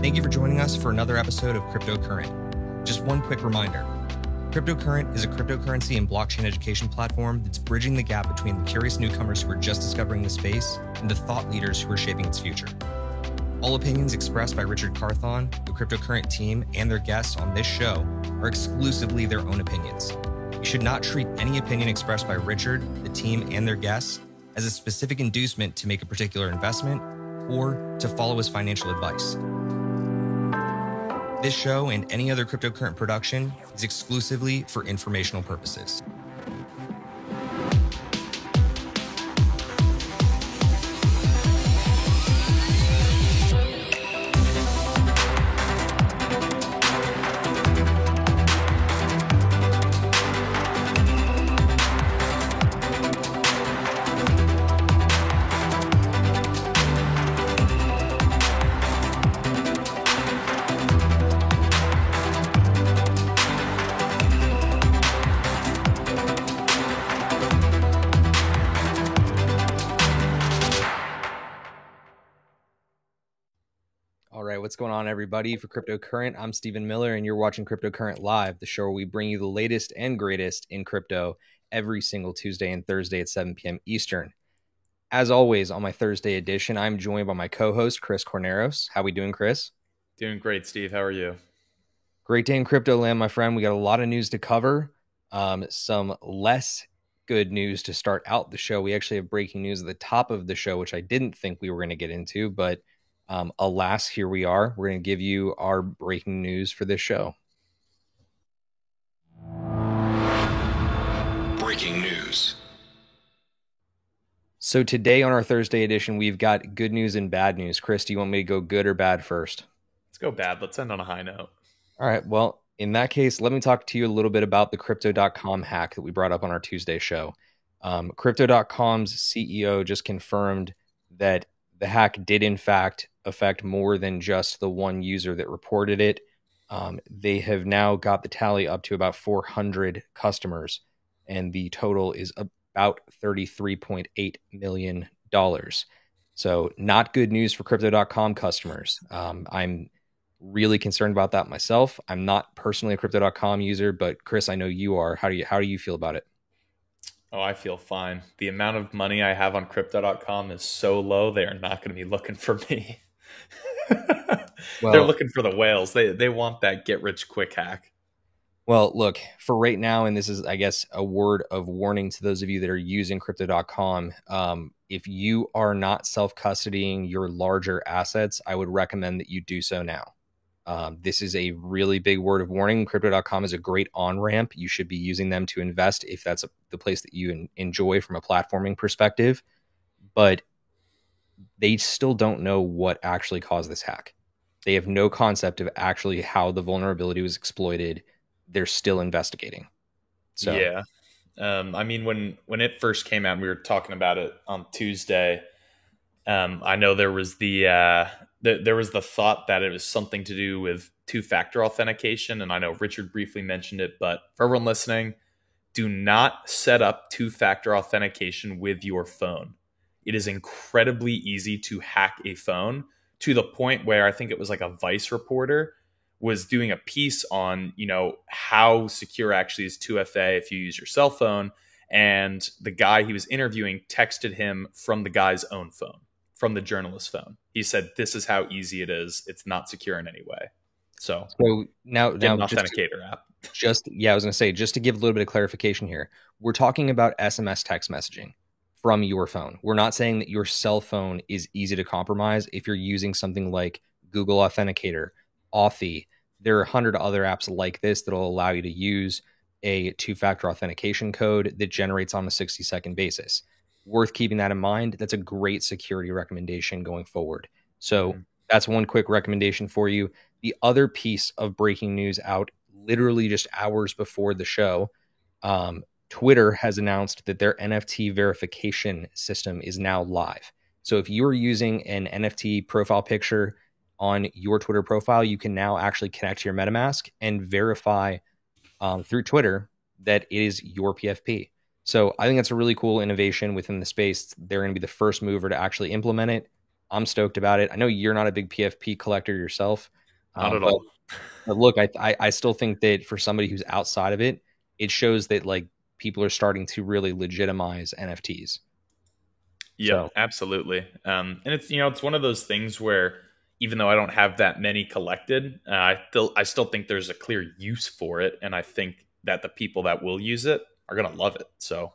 Thank you for joining us for another episode of Cryptocurrent. Just one quick reminder. Cryptocurrent is a cryptocurrency and blockchain education platform that's bridging the gap between the curious newcomers who are just discovering the space and the thought leaders who are shaping its future. All opinions expressed by Richard Carthon, the Cryptocurrent team, and their guests on this show are exclusively their own opinions. You should not treat any opinion expressed by Richard, the team, and their guests as a specific inducement to make a particular investment or to follow his financial advice. This show and any other Cryptocurrent production is exclusively for informational purposes. What's going on, everybody? For Cryptocurrent, I'm Stephen Miller, and you're watching Cryptocurrent Live, the show where we bring you the latest and greatest in crypto every single Tuesday and Thursday at 7 p.m. Eastern. As always, on my Thursday edition, I'm joined by my co-host, Chris Corneros. How we doing, Chris? Doing great, Steve. How are you? Great day in crypto land, my friend. We got a lot of news to cover. Some less good news to start out the show. We actually have breaking news at the top of the show, which I didn't think we were going to get into, but alas, here we are. We're going to give you our breaking news for this show. Breaking news. So today on our Thursday edition, we've got good news and bad news. Chris, do you want me to go good or bad first? Let's go bad. Let's end on a high note. All right. Well, in that case, let me talk to you a little bit about the Crypto.com hack that we brought up on our Tuesday show. Crypto.com's CEO just confirmed that the hack did, in fact, affect more than just the one user that reported it. They have now got the tally up to about 400 customers, and the total is about $33.8 million. So not good news for Crypto.com customers. I'm really concerned about that myself. I'm not personally a Crypto.com user, but Chris, I know you are. How do you feel about it? Oh, I feel fine. The amount of money I have on Crypto.com is so low, they are not going to be looking for me. They're looking for the whales. They want that get-rich-quick hack. Well, look, for right now, and this is, I guess, a word of warning to those of you that are using Crypto.com, if you are not self-custodying your larger assets, I would recommend that you do so now. This is a really big word of warning. Crypto.com is a great on-ramp. You should be using them to invest if that's the place that you enjoy from a platforming perspective. But they still don't know what actually caused this hack. They have no concept of actually how the vulnerability was exploited. They're still investigating. So yeah. I mean, when it first came out, we were talking about it on Tuesday. I know there was there was the thought that it was something to do with two-factor authentication, and I know Richard briefly mentioned it, but for everyone listening, do not set up two-factor authentication with your phone. It is incredibly easy to hack a phone to the point where I think it was like a Vice reporter was doing a piece on, how secure actually is 2FA if you use your cell phone, and the guy he was interviewing texted him from the guy's own phone, from the journalist's phone. He said, "This is how easy it is. It's not secure in any way." So now an authenticator app. I was going to say, just to give a little bit of clarification here, we're talking about SMS text messaging from your phone. We're not saying that your cell phone is easy to compromise if you're using something like Google Authenticator, Authy. There are 100 other apps like this that will allow you to use a two-factor authentication code that generates on a 60-second basis. Worth keeping that in mind. That's a great security recommendation going forward. So that's one quick recommendation for you. The other piece of breaking news out literally just hours before the show, Twitter has announced that their NFT verification system is now live. So if you're using an NFT profile picture on your Twitter profile, you can now actually connect to your MetaMask and verify through Twitter that it is your PFP. So I think that's a really cool innovation within the space. They're going to be the first mover to actually implement it. I'm stoked about it. I know you're not a big PFP collector yourself, Not at but all. look, I still think that for somebody who's outside of it, it shows that like people are starting to really legitimize NFTs. Yep, So absolutely. And it's it's one of those things where even though I don't have that many collected, I still think there's a clear use for it, and I think that the people that will use it are gonna love it. So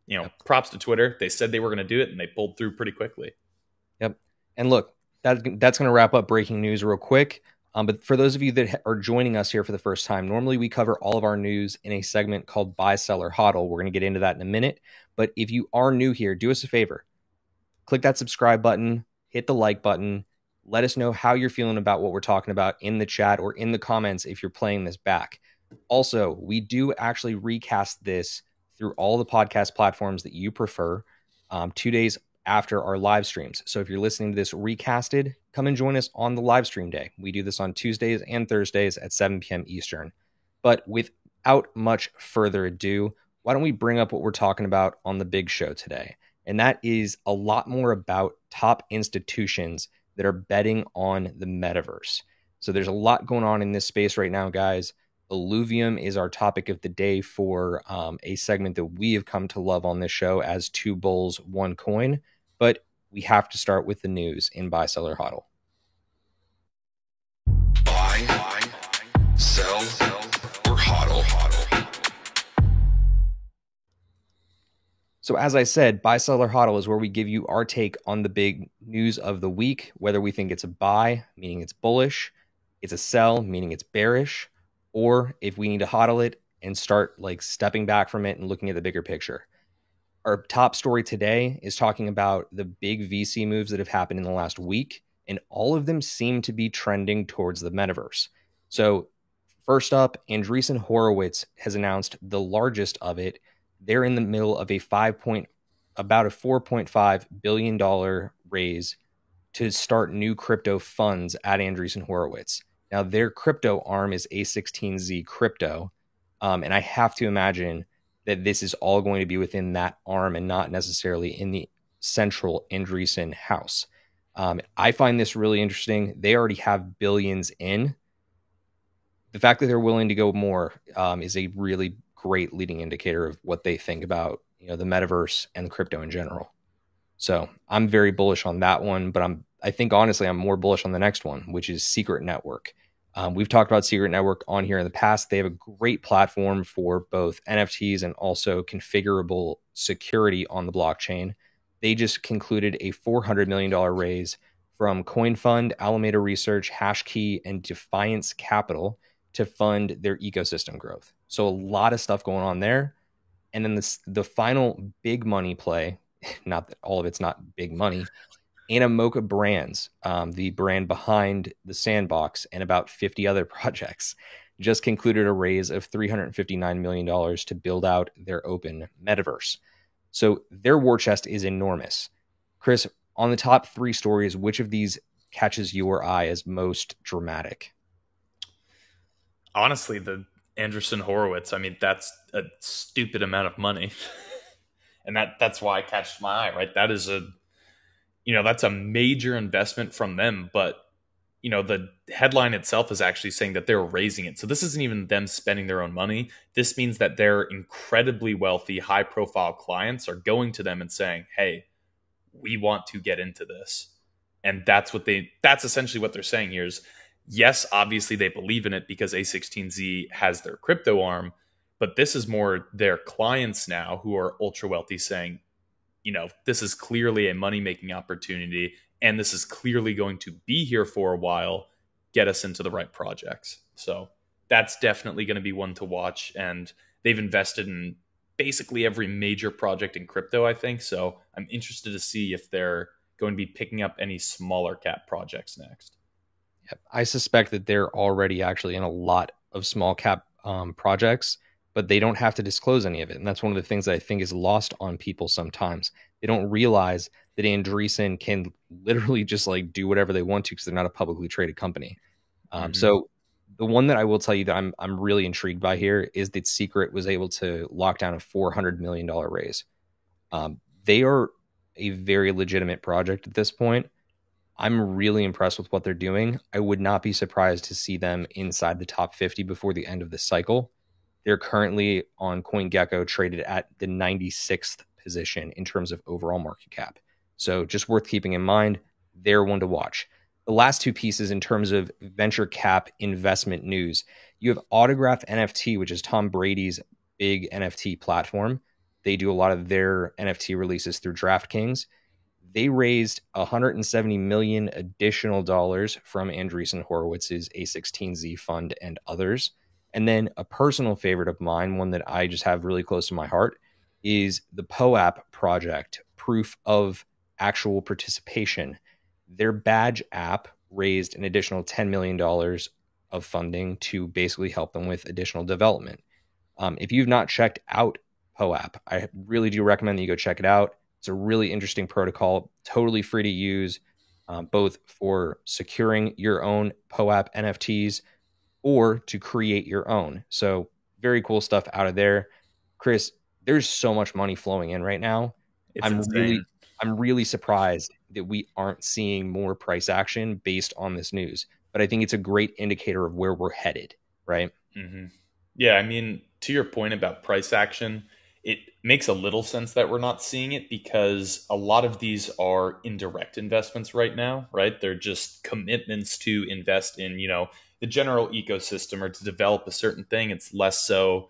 yep, props to Twitter. They said they were gonna do it, and they pulled through pretty quickly. yep. And look, that's going to wrap up breaking news real quick. But for those of you that are joining us here for the first time, normally we cover all of our news in a segment called Buy, Sell, or HODL. We're going to get into that in a minute. But if you are new here, do us a favor. Click that subscribe button, hit the like button. Let us know how you're feeling about what we're talking about in the chat or in the comments if you're playing this back. Also, we do actually recast this through all the podcast platforms that you prefer 2 days after our live streams. So if you're listening to this recasted, come and join us on the live stream day. We do this on Tuesdays and Thursdays at 7 p.m. Eastern. But without much further ado, why don't we bring up what we're talking about on the big show today? And that is a lot more about top institutions that are betting on the metaverse. So there's a lot going on in this space right now, guys. Illuvium is our topic of the day for a segment that we have come to love on this show as two bulls, one coin. But we have to start with the news in Buy, Sell, or HODL. Buy, sell, or HODL. So as I said, Buy, Sell, or HODL is where we give you our take on the big news of the week, whether we think it's a buy, meaning it's bullish, it's a sell, meaning it's bearish, or if we need to HODL it and start like stepping back from it and looking at the bigger picture. Our top story today is talking about the big VC moves that have happened in the last week, and all of them seem to be trending towards the metaverse. So first up, Andreessen Horowitz has announced the largest of it. They're in the middle of about a $4.5 billion raise to start new crypto funds at Andreessen Horowitz. Now, their crypto arm is A16Z Crypto, and I have to imagine that this is all going to be within that arm and not necessarily in the central Andreessen house. I find this really interesting. They already have billions in. The fact that they're willing to go more is a really great leading indicator of what they think about the metaverse and crypto in general. So I'm very bullish on that one, but I think honestly I'm more bullish on the next one, which is Secret Network. We've talked about Secret Network on here in the past. They have a great platform for both NFTs and also configurable security on the blockchain. They just concluded a $400 million raise from CoinFund, Alameda Research, Hashkey, and Defiance Capital to fund their ecosystem growth. So a lot of stuff going on there. And then the final big money play, not that all of it's not big money, Animoca Brands, the brand behind the Sandbox and about 50 other projects, just concluded a raise of $359 million to build out their open metaverse. So their war chest is enormous. Chris, on the top three stories, which of these catches your eye as most dramatic? Honestly, the Andreessen Horowitz, I mean, that's a stupid amount of money. And that's why it catches my eye, right? That is that's a major investment from them, but the headline itself is actually saying that they're raising it. So this isn't even them spending their own money. This means that their incredibly wealthy, high profile clients are going to them and saying, "Hey, we want to get into this." And that's essentially what they're saying here is, yes, obviously they believe in it because A16Z has their crypto arm, but this is more their clients now who are ultra wealthy saying, this is clearly a money-making opportunity, and this is clearly going to be here for a while, get us into the right projects. So that's definitely going to be one to watch, and they've invested in basically every major project in crypto, I think. So I'm interested to see if they're going to be picking up any smaller cap projects next. Yep. I suspect that they're already actually in a lot of small cap projects, but they don't have to disclose any of it. And that's one of the things that I think is lost on people sometimes. They don't realize that Andreessen can literally just like do whatever they want to because they're not a publicly traded company. So the one that I will tell you that I'm really intrigued by here is that Secret was able to lock down a $400 million raise. They are a very legitimate project at this point. I'm really impressed with what they're doing. I would not be surprised to see them inside the top 50 before the end of the cycle. They're currently on CoinGecko traded at the 96th position in terms of overall market cap. So just worth keeping in mind. They're one to watch. The last two pieces in terms of venture cap investment news, you have Autograph NFT, which is Tom Brady's big NFT platform. They do a lot of their NFT releases through DraftKings. They raised $170 million additional dollars from Andreessen Horowitz's A16Z fund and others. And then a personal favorite of mine, one that I just have really close to my heart, is the POAP project, Proof of Actual Participation. Their badge app raised an additional $10 million of funding to basically help them with additional development. If you've not checked out POAP, I really do recommend that you go check it out. It's a really interesting protocol, totally free to use, both for securing your own POAP NFTs or to create your own. So very cool stuff out of there. Chris, there's so much money flowing in right now. It's I'm insane. really surprised that we aren't seeing more price action based on this news. But I think it's a great indicator of where we're headed, right? Mm-hmm. Yeah, I mean, to your point about price action, it makes a little sense that we're not seeing it because a lot of these are indirect investments right now, right? They're just commitments to invest in, the general ecosystem or to develop a certain thing. It's less so,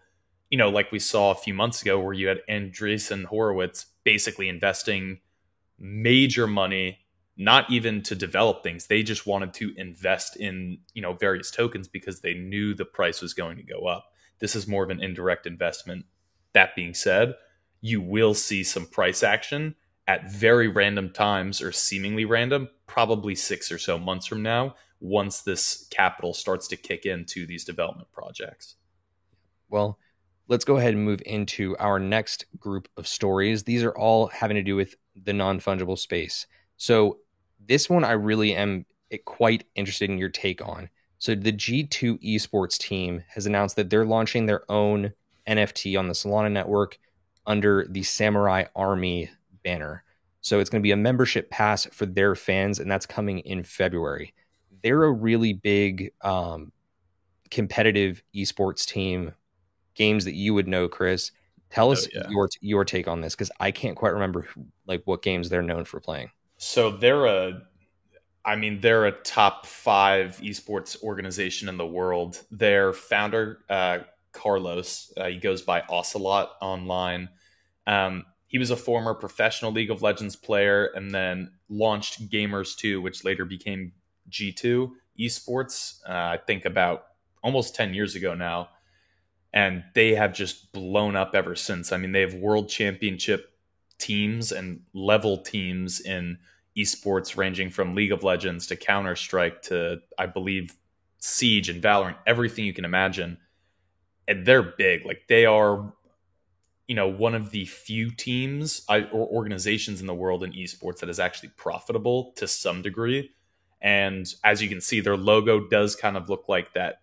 like we saw a few months ago where you had Andreessen Horowitz basically investing major money, not even to develop things. They just wanted to invest in, various tokens because they knew the price was going to go up. This is more of an indirect investment. That being said, you will see some price action at very random times or seemingly random, probably 6 or so months from now, once this capital starts to kick into these development projects. Well, let's go ahead and move into our next group of stories. These are all having to do with the non-fungible space. So this one I really am quite interested in your take on. So the G2 esports team has announced that they're launching their own NFT on the Solana network under the Samurai Army banner. So it's going to be a membership pass for their fans, and that's coming in February. They're a really big competitive esports team, games that you would know, Chris. Tell us your take on this, because I can't quite remember what games they're known for playing. So they're a top 5 esports organization in the world. Their founder, Carlos, he goes by Ocelot online. He was a former professional League of Legends player and then launched Gamers 2, which later became G2 Esports, I think about almost 10 years ago now. And they have just blown up ever since. I mean, they have world championship teams and level teams in esports ranging from League of Legends to Counter-Strike to, I believe, Siege and Valorant, everything you can imagine. And they're big. They are, one of the few teams or organizations in the world in esports that is actually profitable to some degree. And as you can see, their logo does kind of look like that,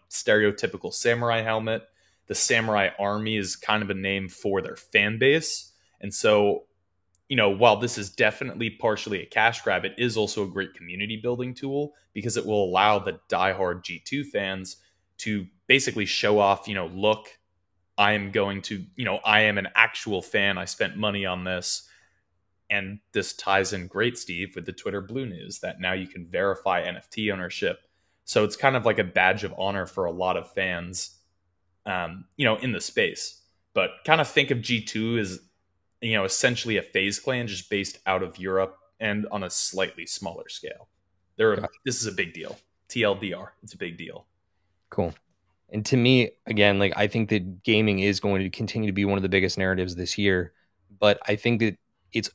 stereotypical samurai helmet. The Samurai Army is kind of a name for their fan base. And so, while this is definitely partially a cash grab, it is also a great community building tool because it will allow the diehard G2 fans to basically show off, look, I am going to, I am an actual fan. I spent money on this. And this ties in great, Steve, with the Twitter Blue news that now you can verify NFT ownership. So it's kind of like a badge of honor for a lot of fans, in the space. But kind of think of G2 as, essentially a FaZe clan just based out of Europe and on a slightly smaller scale. This is a big deal. TLDR, it's a big deal. Cool. And to me, again, I think that gaming is going to continue to be one of the biggest narratives this year, but I think that it's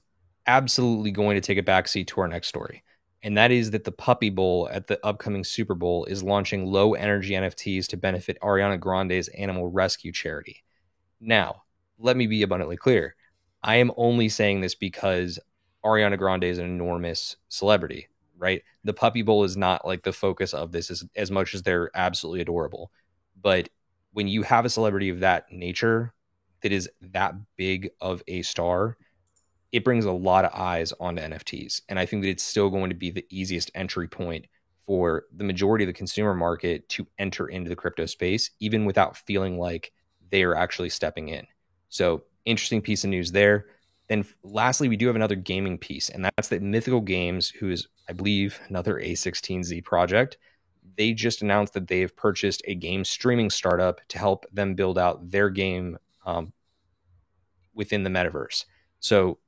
absolutely going to take a backseat to our next story. And that is that the Puppy Bowl at the upcoming Super Bowl is launching low energy NFTs to benefit Ariana Grande's animal rescue charity. Now, let me be abundantly clear. I am only saying this because Ariana Grande is an enormous celebrity, right? The Puppy Bowl is not the focus of this as much as they're absolutely adorable. But when you have a celebrity of that nature that is that big of a star, it brings a lot of eyes onto NFTs. And I think that it's still going to be the easiest entry point for the majority of the consumer market to enter into the crypto space, even without feeling like they are actually stepping in. So interesting piece of news there. Then lastly, we do have another gaming piece, and that's that Mythical Games, who is, I believe, another A16Z project. They just announced that they have purchased a game streaming startup to help them build out their game within the metaverse. So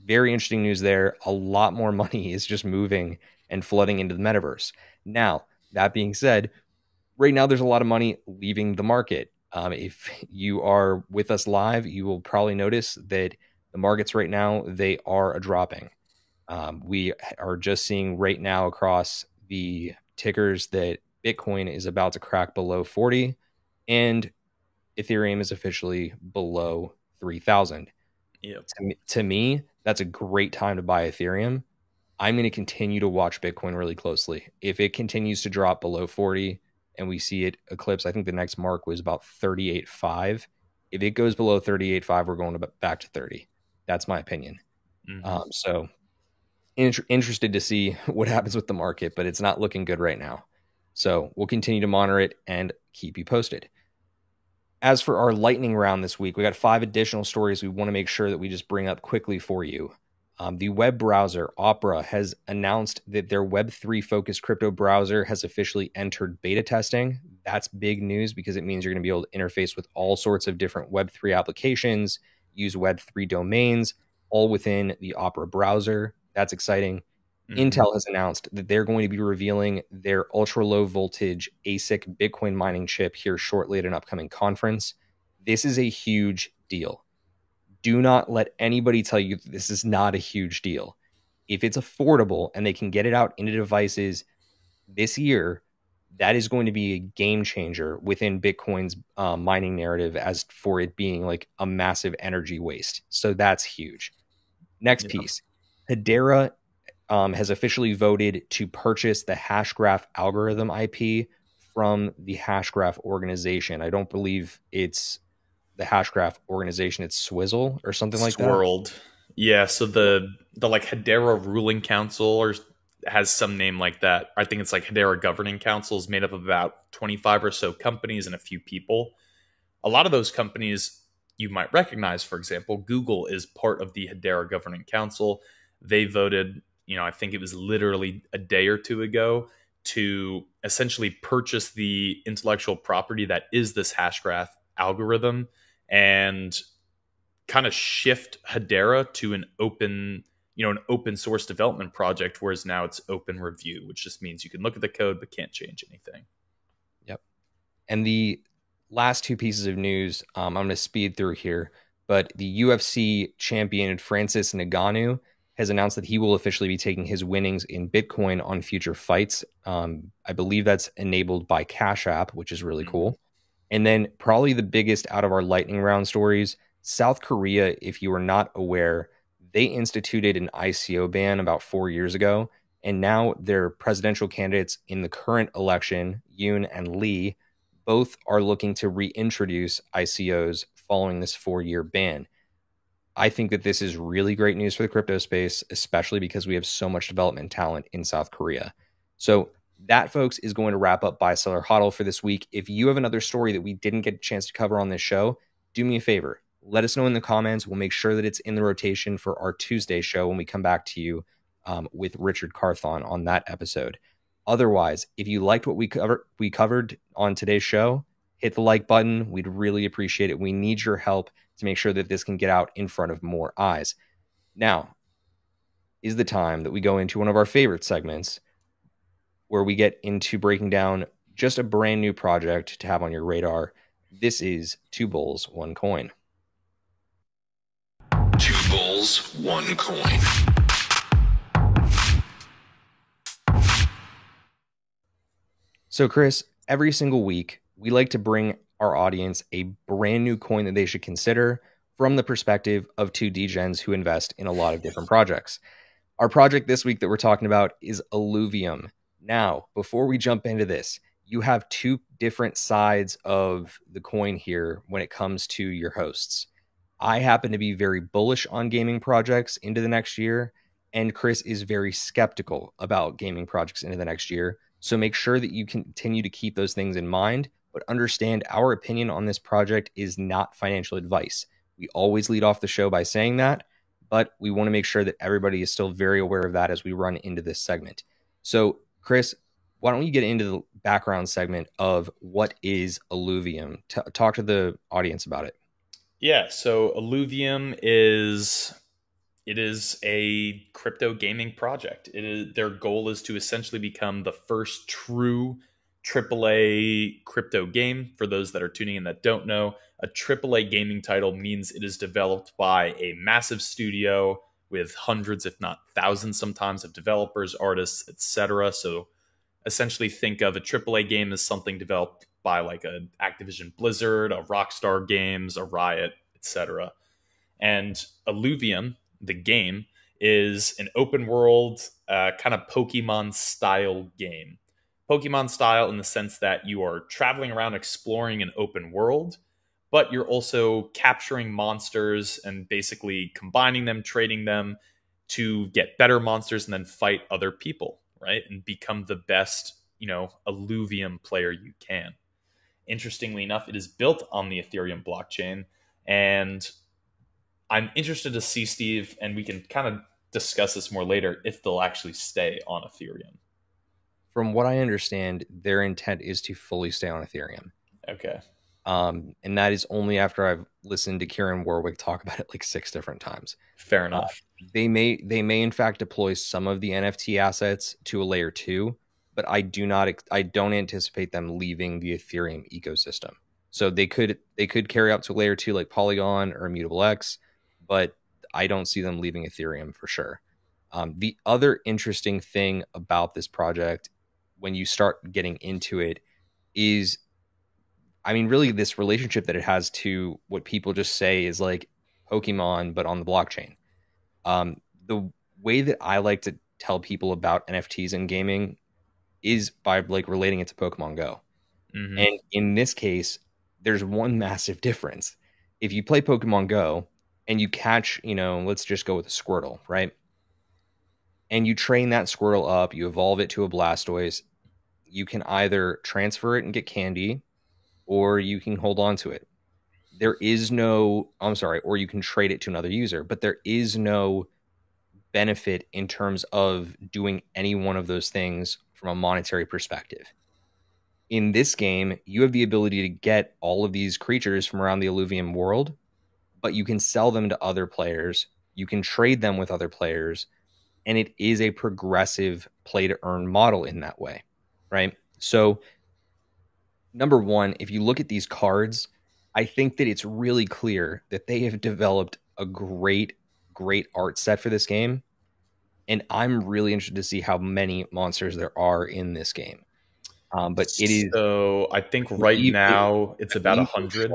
very interesting news there. A lot more money is just moving and flooding into the metaverse. Now, that being said, right now there's a lot of money leaving the market. If you are with us live, you will probably notice that the markets right now, they are dropping. We are just seeing right now across the tickers that Bitcoin is about to crack below 40 and Ethereum is officially below 3,000. Yep. To me, that's a great time to buy Ethereum. I'm going to continue to watch Bitcoin really closely. If it continues to drop below 40 and we see it eclipse, I think the next mark was about 38.5. If it goes below 38.5, we're going back to 30. That's my opinion. So interested to see what happens with the market, but it's not looking good right now. So we'll continue to monitor it and keep you posted. As for our lightning round this week, we got 5 additional stories we want to make sure that we just bring up quickly for you. The web browser Opera has announced that their Web3 focused crypto browser has officially entered beta testing. That's big news because it means you're going to be able to interface with all sorts of different Web3 applications, use Web3 domains, all within the Opera browser. That's exciting. Intel has announced that they're going to be revealing their ultra low voltage ASIC Bitcoin mining chip here shortly at an upcoming conference. This is a huge deal. Do not let anybody tell you this is not a huge deal. If it's affordable and they can get it out into devices this year, that is going to be a game changer within Bitcoin's mining narrative as for it being like a massive energy waste. So that's huge. Next piece, Hedera has officially voted to purchase the Hashgraph algorithm IP from the Hashgraph organization. I don't believe it's the Hashgraph organization. It's Swizzle or something like that. Swirled. Yeah. So the like Hedera Ruling Council or has some name like that. I think it's like Hedera Governing Council is made up of about 25 or so companies and a few people. A lot of those companies you might recognize, for example, Google is part of the Hedera Governing Council. They voted, I think it was literally a day or two ago to essentially purchase the intellectual property that is this Hashgraph algorithm and kind of shift Hedera to an open source development project, whereas now it's open review, which just means you can look at the code but can't change anything. Yep. And the last 2 pieces of news, I'm going to speed through here, but the UFC champion Francis Ngannou has announced that he will officially be taking his winnings in Bitcoin on future fights. I believe that's enabled by Cash App, which is really cool. And then probably the biggest out of our lightning round stories, South Korea, if you are not aware, they instituted an ICO ban about 4 years ago. And now their presidential candidates in the current election, Yoon and Lee, both are looking to reintroduce ICOs following this 4-year ban. I think that this is really great news for the crypto space, especially because we have so much development talent in South Korea. So that, folks, is going to wrap up Buy Seller Hodl for this week. If you have another story that we didn't get a chance to cover on this show, do me a favor. Let us know in the comments. We'll make sure that it's in the rotation for our Tuesday show when we come back to you with Richard Carthon on that episode. Otherwise, if you liked what we covered on today's show, hit the like button. We'd really appreciate it. We need your help to make sure that this can get out in front of more eyes. Now is the time that we go into one of our favorite segments where we get into breaking down just a brand new project to have on your radar. This is 2 Bulls, 1 Coin. 2 bulls, 1 coin. So, Chris, every single week, we like to bring our audience a brand new coin that they should consider from the perspective of 2 degens who invest in a lot of different projects. Our project this week that we're talking about is Illuvium. Now, before we jump into this, you have 2 different sides of the coin here when it comes to your hosts. I happen to be very bullish on gaming projects into the next year, and Chris is very skeptical about gaming projects into the next year. So make sure that you continue to keep those things in mind, but understand our opinion on this project is not financial advice. We always lead off the show by saying that, but we want to make sure that everybody is still very aware of that as we run into this segment. So, Chris, why don't you get into the background segment of what is Illuvium? Talk to the audience about it. Yeah, so Illuvium is a crypto gaming project. Their goal is to essentially become the first true AAA crypto game. For those that are tuning in that don't know, a AAA gaming title means it is developed by a massive studio with hundreds, if not thousands sometimes, of developers, artists, etc. So essentially think of a AAA game as something developed by like a Activision Blizzard, a Rockstar Games, a Riot, etc. And Illuvium, the game, is an open world kind of Pokemon style game. Pokemon style in the sense that you are traveling around exploring an open world, but you're also capturing monsters and basically combining them, trading them to get better monsters and then fight other people, right? And become the best, Illuvium player you can. Interestingly enough, it is built on the Ethereum blockchain, and I'm interested to see, Steve, and we can kind of discuss this more later, if they'll actually stay on Ethereum. From what I understand, their intent is to fully stay on Ethereum. Okay. And that is only after I've listened to Kieran Warwick talk about it like 6 different times. Fair enough. They may in fact deploy some of the NFT assets to a layer 2, but I don't anticipate them leaving the Ethereum ecosystem. So they could carry up to layer 2 like Polygon or Immutable X, but I don't see them leaving Ethereum for sure. The other interesting thing about this project, when you start getting into it, is, I mean, really this relationship that it has to what people just say is like Pokemon, but on the blockchain. The way that I like to tell people about NFTs in gaming is by like relating it to Pokemon Go. Mm-hmm. And in this case, there's one massive difference. If you play Pokemon Go and you catch, let's just go with a Squirtle, right? And you train that Squirtle up, you evolve it to a Blastoise, you can either transfer it and get candy, or you can hold on to it. Or you can trade it to another user, but there is no benefit in terms of doing any one of those things from a monetary perspective. In this game, you have the ability to get all of these creatures from around the Illuvium world, but you can sell them to other players, you can trade them with other players, and it is a progressive play to earn model in that way, right? So, number one, if you look at these cards, I think that it's really clear that they have developed a great art set for this game. And I'm really interested to see how many monsters there are in this game. But it is. So I think right now it's about 100.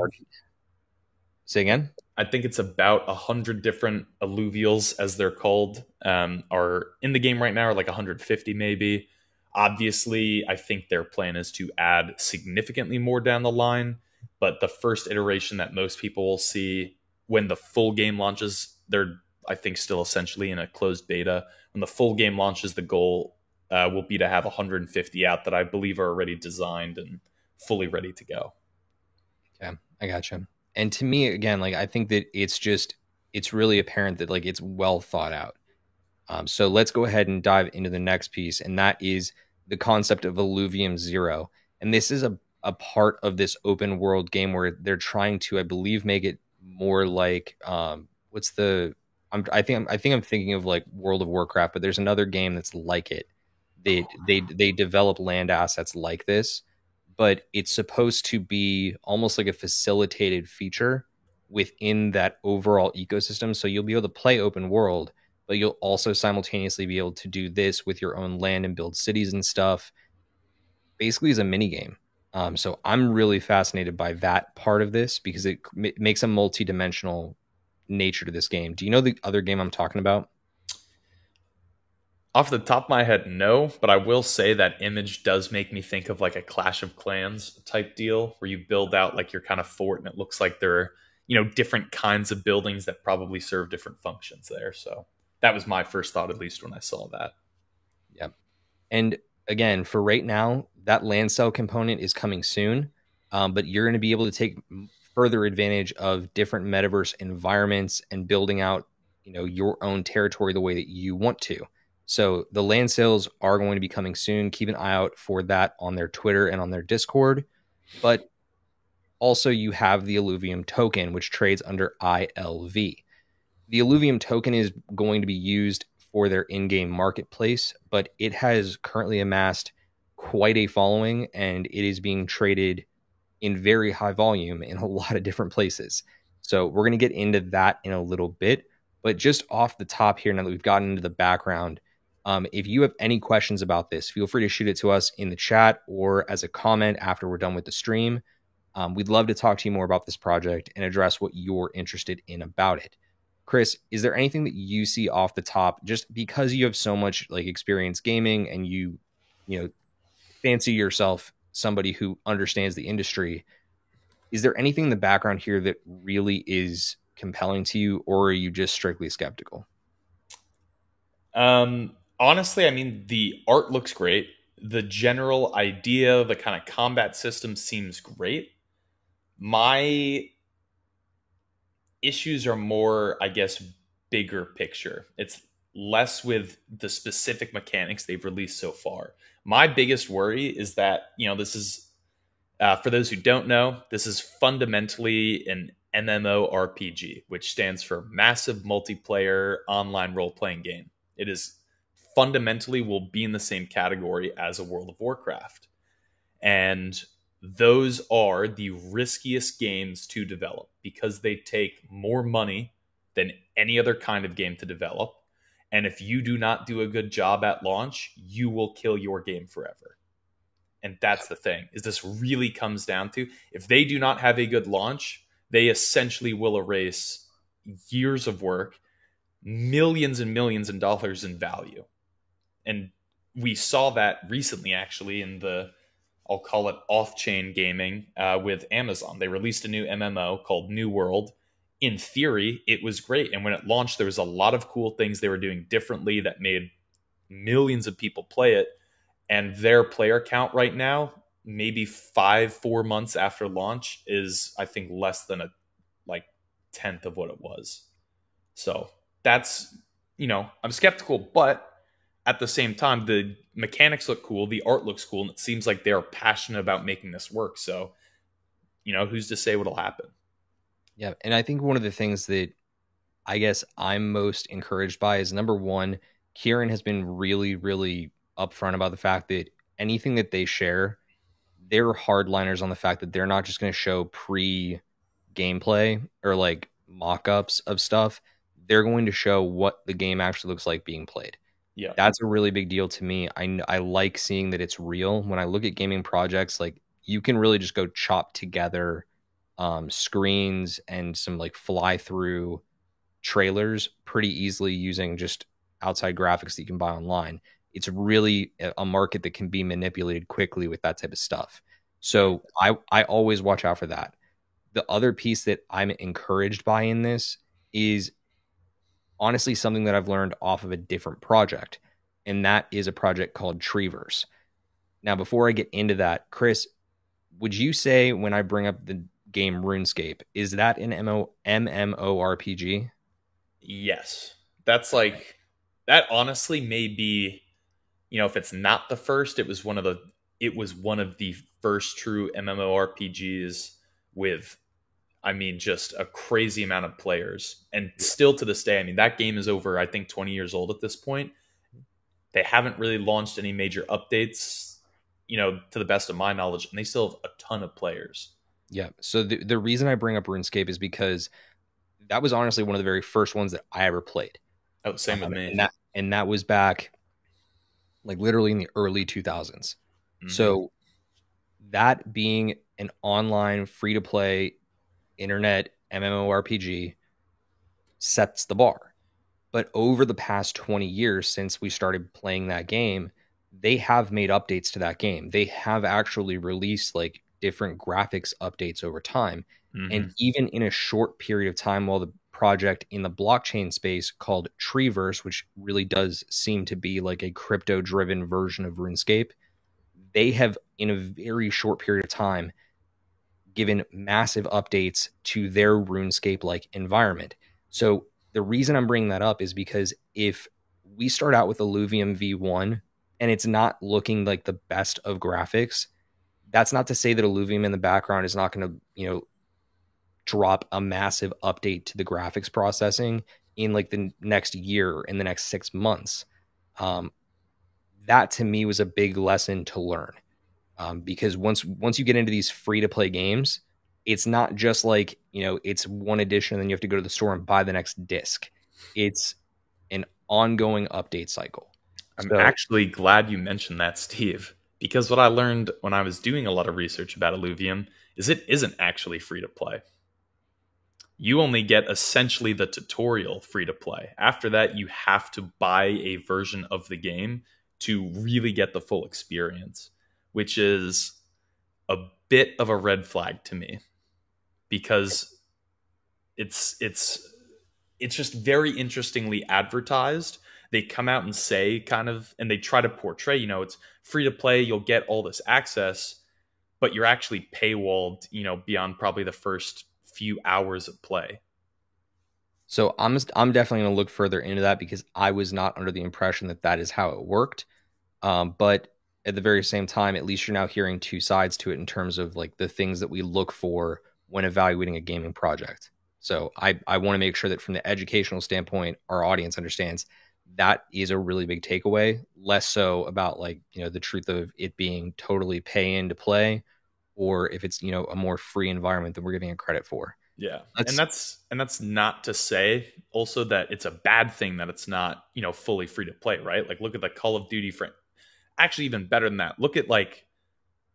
Say again? I think it's about 100 different alluvials, as they're called, are in the game right now, or like 150 maybe. Obviously, I think their plan is to add significantly more down the line. But the first iteration that most people will see when the full game launches, they're, I think, still essentially in a closed beta. When the full game launches, the goal will be to have 150 out that I believe are already designed and fully ready to go. Yeah, I gotcha. And to me, again, like I think that it's really apparent that like it's well thought out. So let's go ahead and dive into the next piece, and that is the concept of Illuvium Zero. And this is a part of this open world game where they're trying to, I believe, make it more like I'm thinking of like World of Warcraft, but there's another game that's like it. They develop land assets like this, but it's supposed to be almost like a facilitated feature within that overall ecosystem. So you'll be able to play open world, but you'll also simultaneously be able to do this with your own land and build cities and stuff, basically as a mini game. So I'm really fascinated by that part of this because it makes a multi-dimensional nature to this game. Do you know the other game I'm talking about? Off the top of my head, no, but I will say that image does make me think of like a Clash of Clans type deal where you build out like your kind of fort and it looks like they're, different kinds of buildings that probably serve different functions there. So that was my first thought, at least when I saw that. Yeah. And again, for right now, that land sale component is coming soon, but you're going to be able to take further advantage of different metaverse environments and building out, your own territory the way that you want to. So the land sales are going to be coming soon. Keep an eye out for that on their Twitter and on their Discord. But also you have the Illuvium token, which trades under ILV. The Illuvium token is going to be used for their in-game marketplace, but it has currently amassed quite a following, and it is being traded in very high volume in a lot of different places. So we're going to get into that in a little bit, but just off the top here, now that we've gotten into the background, if you have any questions about this, feel free to shoot it to us in the chat or as a comment after we're done with the stream. We'd love to talk to you more about this project and address what you're interested in about it. Chris, is there anything that you see off the top, just because you have so much experience gaming and you fancy yourself somebody who understands the industry? Is there anything in the background here that really is compelling to you, or are you just strictly skeptical? Honestly, I mean, the art looks great. The general idea, the kind of combat system seems great. My issues are more, I guess, bigger picture. It's less with the specific mechanics they've released so far. My biggest worry is that, this is, for those who don't know, this is fundamentally an MMORPG, which stands for Massive Multiplayer Online Role-Playing Game. It is fundamentally will be in the same category as a World of Warcraft. And those are the riskiest games to develop because they take more money than any other kind of game to develop. And if you do not do a good job at launch, you will kill your game forever. And that's the thing, is this really comes down to, if they do not have a good launch, they essentially will erase years of work, millions and millions of dollars in value. And we saw that recently, actually, in the, I'll call it off-chain gaming with Amazon. They released a new MMO called New World. In theory, it was great. And when it launched, there was a lot of cool things they were doing differently that made millions of people play it. And their player count right now, maybe 4 months after launch, is, I think, less than a tenth of what it was. So that's, I'm skeptical, but at the same time, the mechanics look cool, the art looks cool, and it seems like they're passionate about making this work. So, who's to say what'll happen? Yeah, and I think one of the things that I guess I'm most encouraged by is, number one, Kieran has been really, really upfront about the fact that anything that they share, they're hardliners on the fact that they're not just going to show pre-gameplay or mock-ups of stuff. They're going to show what the game actually looks like being played. Yeah, that's a really big deal to me. I like seeing that it's real. When I look at gaming projects, you can really just go chop together screens and some fly through trailers pretty easily using just outside graphics that you can buy online. It's really a market that can be manipulated quickly with that type of stuff. So I always watch out for that. The other piece that I'm encouraged by in this is honestly something that I've learned off of a different project, and that is a project called Treeverse. Now, before I get into that, Chris, would you say when I bring up the game RuneScape, is that an MMORPG? Yes. That's that honestly may be, if it's not the first, it was one of the first true MMORPGs with, just a crazy amount of players. And still to this day, that game is over, I think, 20 years old at this point. They haven't really launched any major updates, to the best of my knowledge, and they still have a ton of players. Yeah. So the reason I bring up RuneScape is because that was honestly one of the very first ones that I ever played. Oh, same with me. And that was back literally in the early 2000s. Mm-hmm. So that being an online free-to-play internet MMORPG sets the bar. But over the past 20 years since we started playing that game, they have made updates to that game. They have actually released different graphics updates over time. And even in a short period of time, while the project in the blockchain space called Treeverse, which really does seem to be like a crypto driven version of RuneScape, they have in a very short period of time given massive updates to their RuneScape like environment. So the reason I'm bringing that up is because if we start out with Illuvium V1 and it's not looking like the best of graphics, that's not to say that Illuvium in the background is not going to, drop a massive update to the graphics processing in like the next year, in the next 6 months. That to me was a big lesson to learn. Because once you get into these free to play games, it's not just like, it's one edition and then you have to go to the store and buy the next disc. It's an ongoing update cycle. I'm actually glad you mentioned that, Steve, because what I learned when I was doing a lot of research about Illuvium is it isn't actually free to play. You only get essentially the tutorial free to play. After that, you have to buy a version of the game to really get the full experience, which is a bit of a red flag to me because it's just very interestingly advertised. They come out and say and they try to portray, it's free to play, you'll get all this access, but you're actually paywalled, beyond probably the first few hours of play. So I'm definitely going to look further into that because I was not under the impression that is how it worked. But at the very same time, at least you're now hearing two sides to it in terms of like the things that we look for when evaluating a gaming project. So I want to make sure that from the educational standpoint, our audience understands that is a really big takeaway, less so about like, the truth of it being totally pay in to play, or if it's, a more free environment that we're giving it credit for. Yeah. And that's not to say also that it's a bad thing that it's not, fully free to play, right? Like look at the Call of Duty actually even better than that. Look at like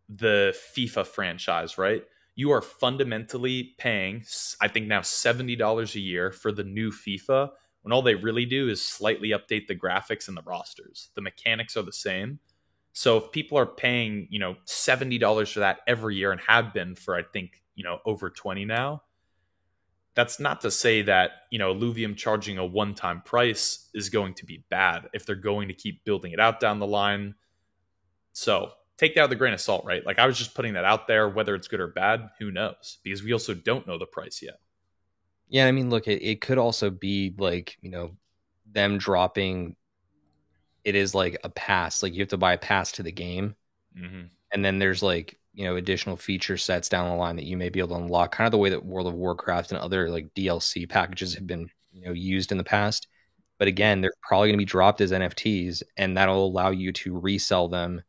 the FIFA franchise, right? You are fundamentally paying, I think now $70 a year for the new FIFA, when all they really do is slightly update the graphics and the rosters. The mechanics are the same. So if people are paying, $70 for that every year and have been for, I think, over 20 now, that's not to say that, Illuvium charging a one-time price is going to be bad if they're going to keep building it out down the line. So take that with a grain of salt, right? Like I was just putting that out there, whether it's good or bad, who knows? Because we also don't know the price yet. Yeah, I mean, look, it could also be like, them dropping it is like a pass. Like you have to buy a pass to the game. Mm-hmm. And then there's like, additional feature sets down the line that you may be able to unlock, kind of the way that World of Warcraft and other like DLC packages have been, used in the past. But again, they're probably going to be dropped as NFTs, and that'll allow you to resell them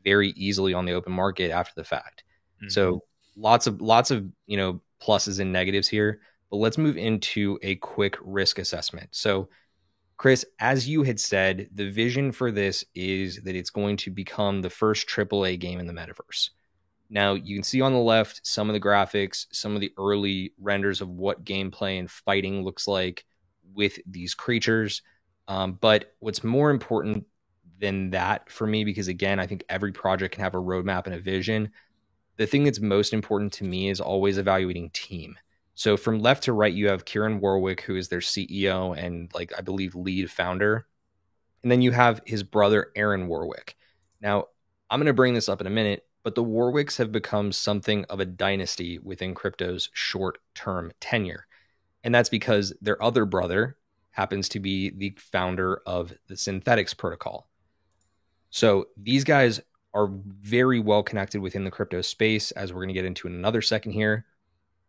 very easily on the open market after the fact. Mm-hmm. So lots of, pluses and negatives here, but let's move into a quick risk assessment. So Chris, as you had said, the vision for this is that it's going to become the first AAA game in the metaverse. Now, you can see on the left some of the graphics, some of the early renders of what gameplay and fighting looks like with these creatures. But what's more important than that for me, because again, I think every project can have a roadmap and a vision. The thing that's most important to me is always evaluating team. So from left to right, you have Kieran Warwick, who is their CEO and like, I believe, lead founder. And then you have his brother, Aaron Warwick. Now, I'm going to bring this up in a minute, but the Warwicks have become something of a dynasty within crypto's short-term tenure. And that's because their other brother happens to be the founder of the Synthetics protocol. So these guys are very well connected within the crypto space, as we're going to get into in another second here.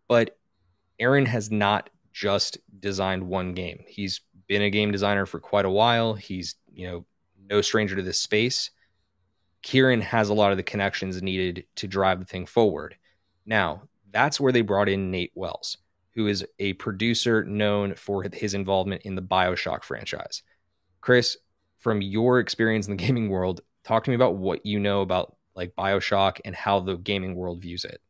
But Aaron has not just designed one game. He's been a game designer for quite a while. He's, no stranger to this space. Kieran has a lot of the connections needed to drive the thing forward. Now, that's where they brought in Nate Wells, who is a producer known for his involvement in the BioShock franchise. Chris, from your experience in the gaming world, talk to me about what you know about like BioShock and how the gaming world views it.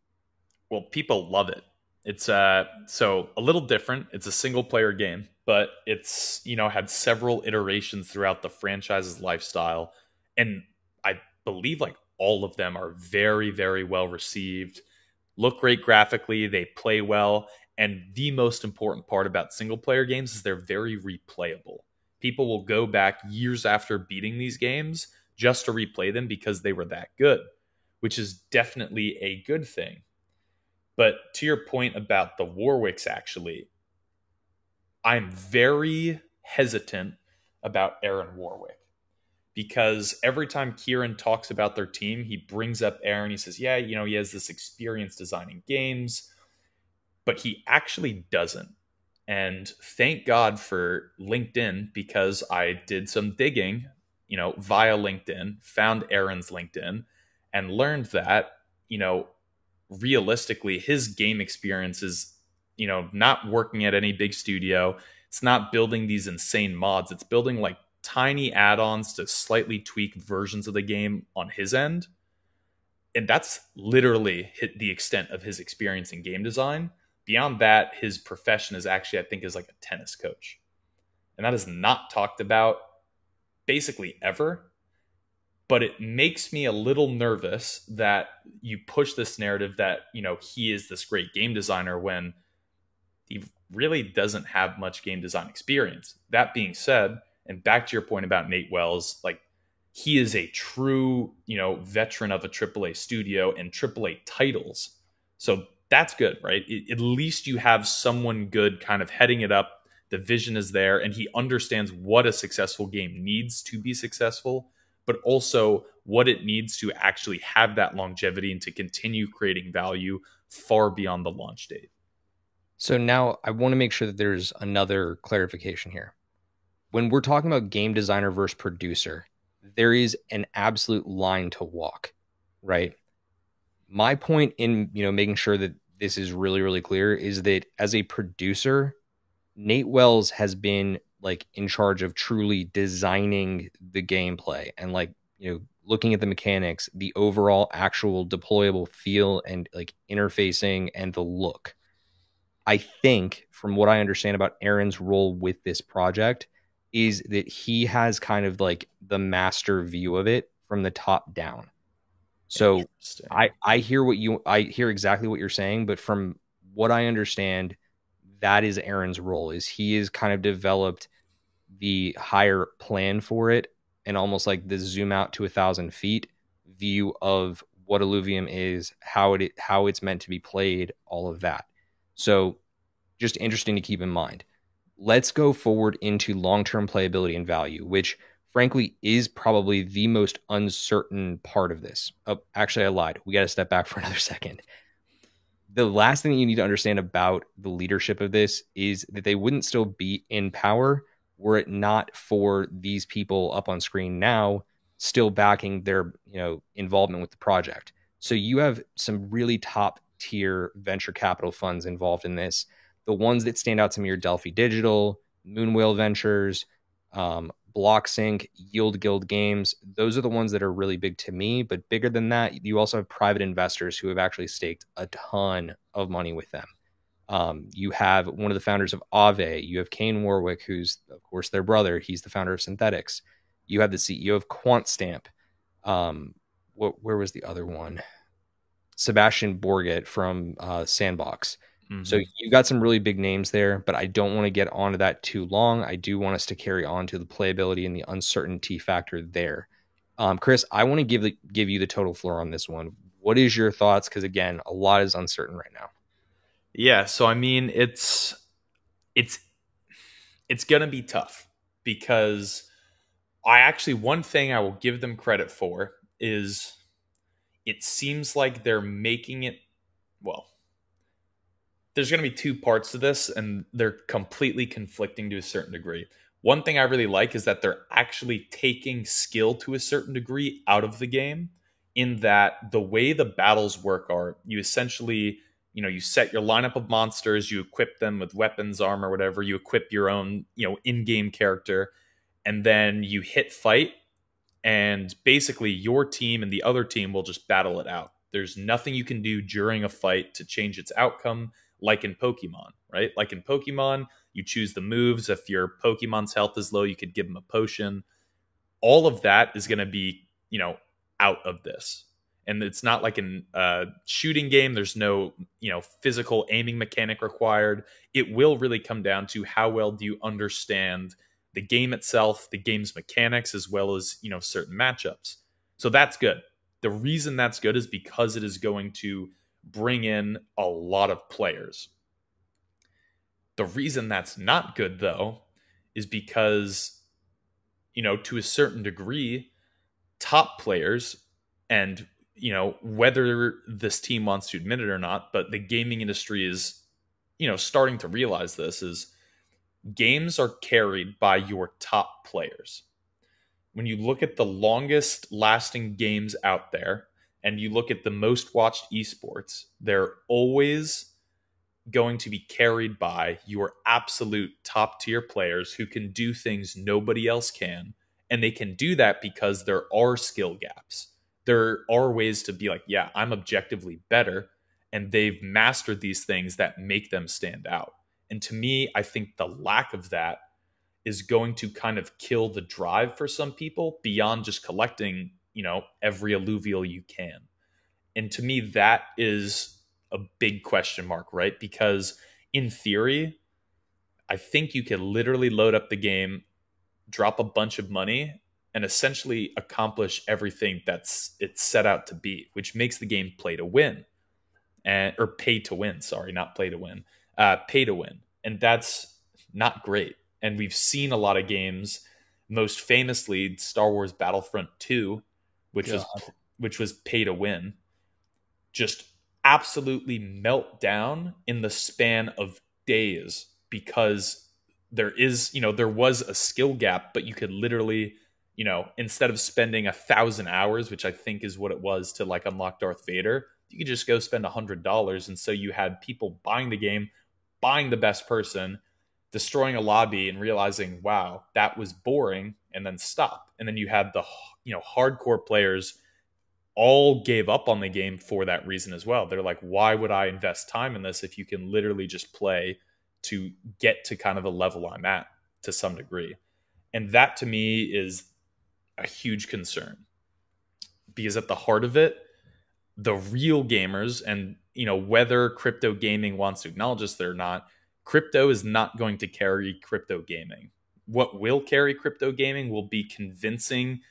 Well, people love it. It's so a little different. It's a single player game, but it's, had several iterations throughout the franchise's lifestyle. And I believe like all of them are very, very well received. look great graphically, they play well, and the most important part about single player games is they're very replayable. People will go back years after beating these games just to replay them because they were that good, which is definitely a good thing. But to your point about the Warwicks, actually, I'm very hesitant about Aaron Warwick because every time Kieran talks about their team, he brings up Aaron. He says, yeah, he has this experience designing games, but he actually doesn't. And thank God for LinkedIn, because I did some digging, via LinkedIn, found Aaron's LinkedIn, and learned that, realistically, his game experience is, not working at any big studio. It's not building these insane mods. It's building like tiny add-ons to slightly tweak versions of the game on his end. And that's literally the extent of his experience in game design. Beyond that, his profession is actually, I think, is like a tennis coach. And that is not talked about basically ever. But it makes me a little nervous that you push this narrative that, he is this great game designer when he really doesn't have much game design experience. That being said, and back to your point about Nate Wells, like, he is a true, veteran of a AAA studio and AAA titles. So that's good, right? At least you have someone good kind of heading it up. The vision is there, and he understands what a successful game needs to be successful, but also what it needs to actually have that longevity and to continue creating value far beyond the launch date. So now I want to make sure that there's another clarification here. When we're talking about game designer versus producer, there is an absolute line to walk, right? My point in, making sure that this is really, really clear is that as a producer, Nate Wells has been like in charge of truly designing the gameplay and like, looking at the mechanics, the overall actual deployable feel and like interfacing and the look. I think from what I understand about Aaron's role with this project is that he has kind of like the master view of it from the top down. So I hear exactly what you're saying, but from what I understand, that is Aaron's role. Is he is kind of developed the higher plan for it and almost like the zoom out to 1,000 feet view of what Illuvium is, how it's meant to be played, all of that. So just interesting to keep in mind. Let's go forward into long-term playability and value, which frankly is probably the most uncertain part of this. Oh, actually, I lied. We got to step back for another second. The last thing that you need to understand about the leadership of this is that they wouldn't still be in power were it not for these people up on screen now still backing their involvement with the project. So you have some really top tier venture capital funds involved in this. The ones that stand out to me are Delphi Digital, Moonwhale Ventures, BlockSync, Yield Guild Games. Those are the ones that are really big to me. But bigger than that, you also have private investors who have actually staked a ton of money with them. You have one of the founders of Aave. You have Kane Warwick, who's, of course, their brother. He's the founder of Synthetics. You have the CEO of QuantStamp. Where was the other one? Sebastian Borget from Sandbox. Mm-hmm. So you got some really big names there, but I don't want to get onto that too long. I do want us to carry on to the playability and the uncertainty factor there. Chris, I want to give you the total floor on this one. What is your thoughts? Because again, a lot is uncertain right now. Yeah, so I mean, it's gonna be tough because one thing I will give them credit for is it seems like they're making it well. There's going to be two parts to this, and they're completely conflicting to a certain degree. One thing I really like is that they're actually taking skill to a certain degree out of the game, in that the way the battles work are you essentially, you set your lineup of monsters, you equip them with weapons, armor, whatever, you equip your own, in-game character, and then you hit fight, and basically your team and the other team will just battle it out. There's nothing you can do during a fight to change its outcome. Like in Pokemon, right? Like in Pokemon, you choose the moves. If your Pokemon's health is low, you could give them a potion. All of that is going to be, out of this. And it's not like an shooting game. There's no, physical aiming mechanic required. It will really come down to how well do you understand the game itself, the game's mechanics, as well as, certain matchups. So that's good. The reason that's good is because it is going to bring in a lot of players. The reason that's not good, though, is because, to a certain degree, top players, and, whether this team wants to admit it or not, but the gaming industry is, starting to realize this, is games are carried by your top players. When you look at the longest lasting games out there and you look at the most watched esports, they're always going to be carried by your absolute top tier players who can do things nobody else can. And they can do that because there are skill gaps. There are ways to be like, yeah, I'm objectively better. And they've mastered these things that make them stand out. And to me, I think the lack of that is going to kind of kill the drive for some people beyond just collecting, every alluvial you can. And to me, that is a big question mark, right? Because in theory, I think you could literally load up the game, drop a bunch of money, and essentially accomplish everything it's set out to be, which makes the game play to win. Or pay to win, sorry, not play to win. Pay to win. And that's not great. And we've seen a lot of games, most famously Star Wars Battlefront 2, which was pay to win, just absolutely melt down in the span of days because there was a skill gap, but you could literally, instead of spending 1,000 hours, which I think is what it was to like unlock Darth Vader, you could just go spend $100. And so you had people buying the game, buying the best person, destroying a lobby and realizing, wow, that was boring, and then stop. And then you had the, hardcore players all gave up on the game for that reason as well. They're like, why would I invest time in this if you can literally just play to get to kind of the level I'm at to some degree? And that to me is a huge concern, because at the heart of it, the real gamers, and whether crypto gaming wants to acknowledge this or not, crypto is not going to carry crypto gaming. What will carry crypto gaming will be convincing,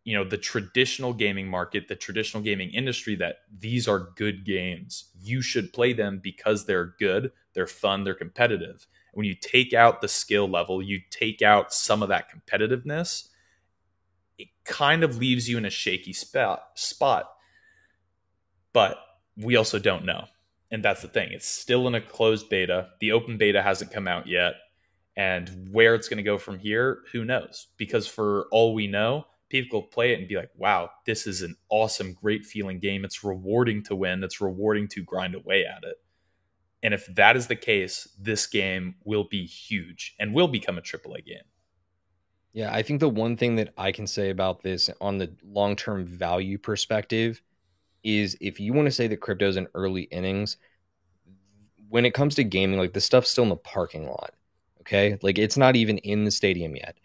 the traditional gaming market, the traditional gaming industry, that these are good games. You should play them because they're good, they're fun, they're competitive. When you take out the skill level, you take out some of that competitiveness, it kind of leaves you in a shaky spot. But we also don't know. And that's the thing. It's still in a closed beta. The open beta hasn't come out yet. And where it's going to go from here, who knows? Because for all we know, people play it and be like, wow, this is an awesome, great feeling game. It's rewarding to win. It's rewarding to grind away at it. And if that is the case, this game will be huge and will become a AAA game. Yeah, I think the one thing that I can say about this on the long-term value perspective is, if you want to say that crypto's in early innings, when it comes to gaming, like, the stuff's still in the parking lot. Okay. Like, it's not even in the stadium yet.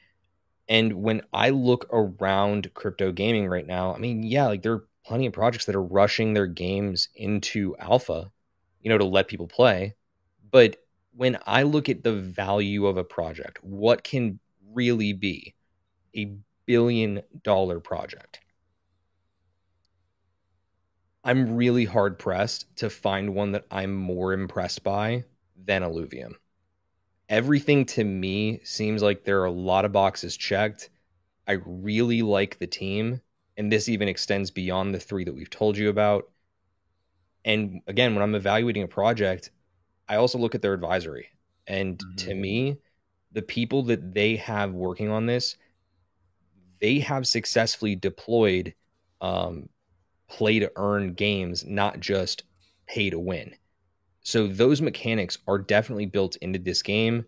And when I look around crypto gaming right now, I mean, yeah, like, there are plenty of projects that are rushing their games into alpha, to let people play. But when I look at the value of a project, what can really be $1 billion project? I'm really hard pressed to find one that I'm more impressed by than Illuvium. Everything to me seems like there are a lot of boxes checked. I really like the team, and this even extends beyond the 3 that we've told you about. And again, when I'm evaluating a project, I also look at their advisory. And to me, the people that they have working on this, they have successfully deployed play to earn games, not just pay to win. So those mechanics are definitely built into this game.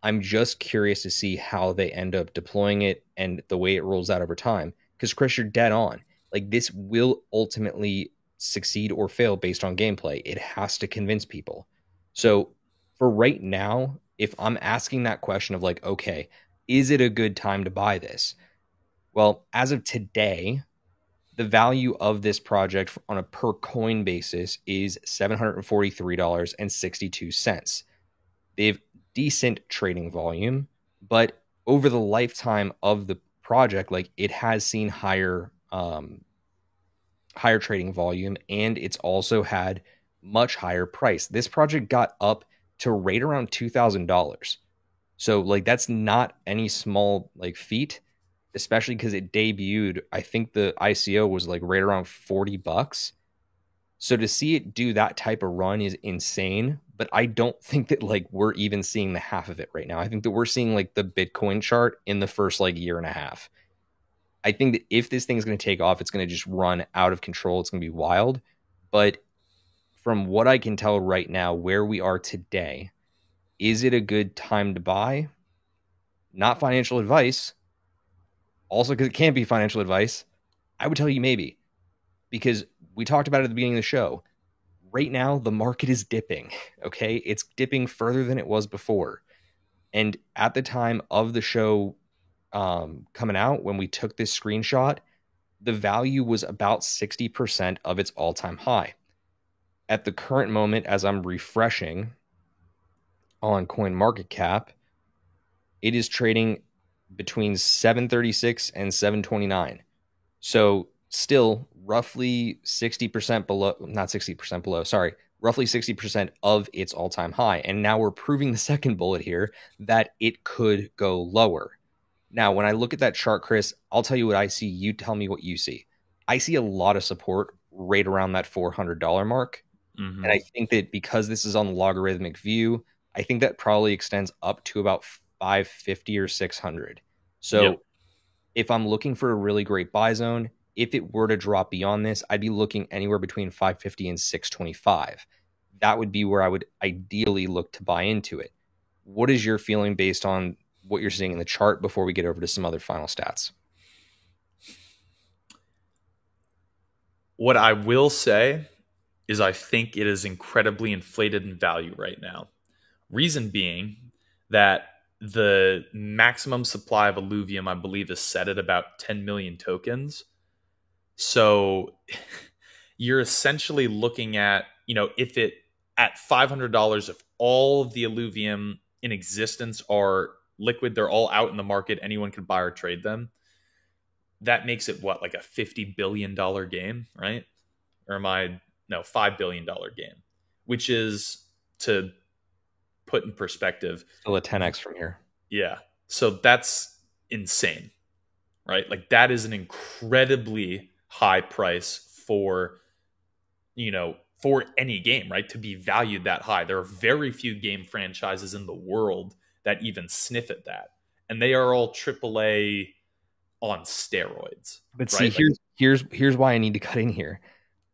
I'm just curious to see how they end up deploying it and the way it rolls out over time. Because Chris, you're dead on. Like, this will ultimately succeed or fail based on gameplay. It has to convince people. So for right now, if I'm asking that question of like, okay, is it a good time to buy this? Well, as of today, The value of this project on a per coin basis is $743.62. They have decent trading volume, but over the lifetime of the project, like it has seen higher trading volume, and it's also had much higher price. This project got up to right around $2,000. So like that's not any small like feat, especially because it debuted. I think the ICO was like right around $40. So to see it do that type of run is insane. But I don't think that like we're even seeing the half of it right now. I think that we're seeing like the Bitcoin chart in the first like year and a half. I think that if this thing's going to take off, it's going to just run out of control. It's going to be wild. But from what I can tell right now, where we are today, is it a good time to buy? Not financial advice. Also, because it can't be financial advice, I would tell you maybe. Because we talked about it at the beginning of the show. Right now, the market is dipping. Okay. It's dipping further than it was before. And at the time of the show coming out, when we took this screenshot, the value was about 60% of its all-time high. At the current moment, as I'm refreshing on CoinMarketCap, it is trading between 736 and 729. So still roughly 60% below, not 60% below, sorry, roughly 60% of its all-time high. And now we're proving the second bullet here that it could go lower. Now, when I look at that chart, Chris, I'll tell you what I see. You tell me what you see. I see a lot of support right around that $400 mark. Mm-hmm. And I think that because this is on the logarithmic view, I think that probably extends up to about 550 or 600. So if I'm looking for a really great buy zone, if it were to drop beyond this, I'd be looking anywhere between 550 and 625. That would be where I would ideally look to buy into it. What is your feeling based on what you're seeing in the chart before we get over to some other final stats? What I will say is I think it is incredibly inflated in value right now. Reason being that the maximum supply of Illuvium, I believe, is set at about 10 million tokens. So you're essentially looking at, if it at $500, if all of the Illuvium in existence are liquid, they're all out in the market, anyone can buy or trade them. That makes it what, like a $50 billion game, right? Or $5 billion game, which is, to put in perspective, Still a 10x from here. Yeah. So that's insane, right? Like that is an incredibly high price for any game, right? To be valued that high. There are very few game franchises in the world that even sniff at that. And they are all AAA on steroids. But right? see, here's why I need to cut in here.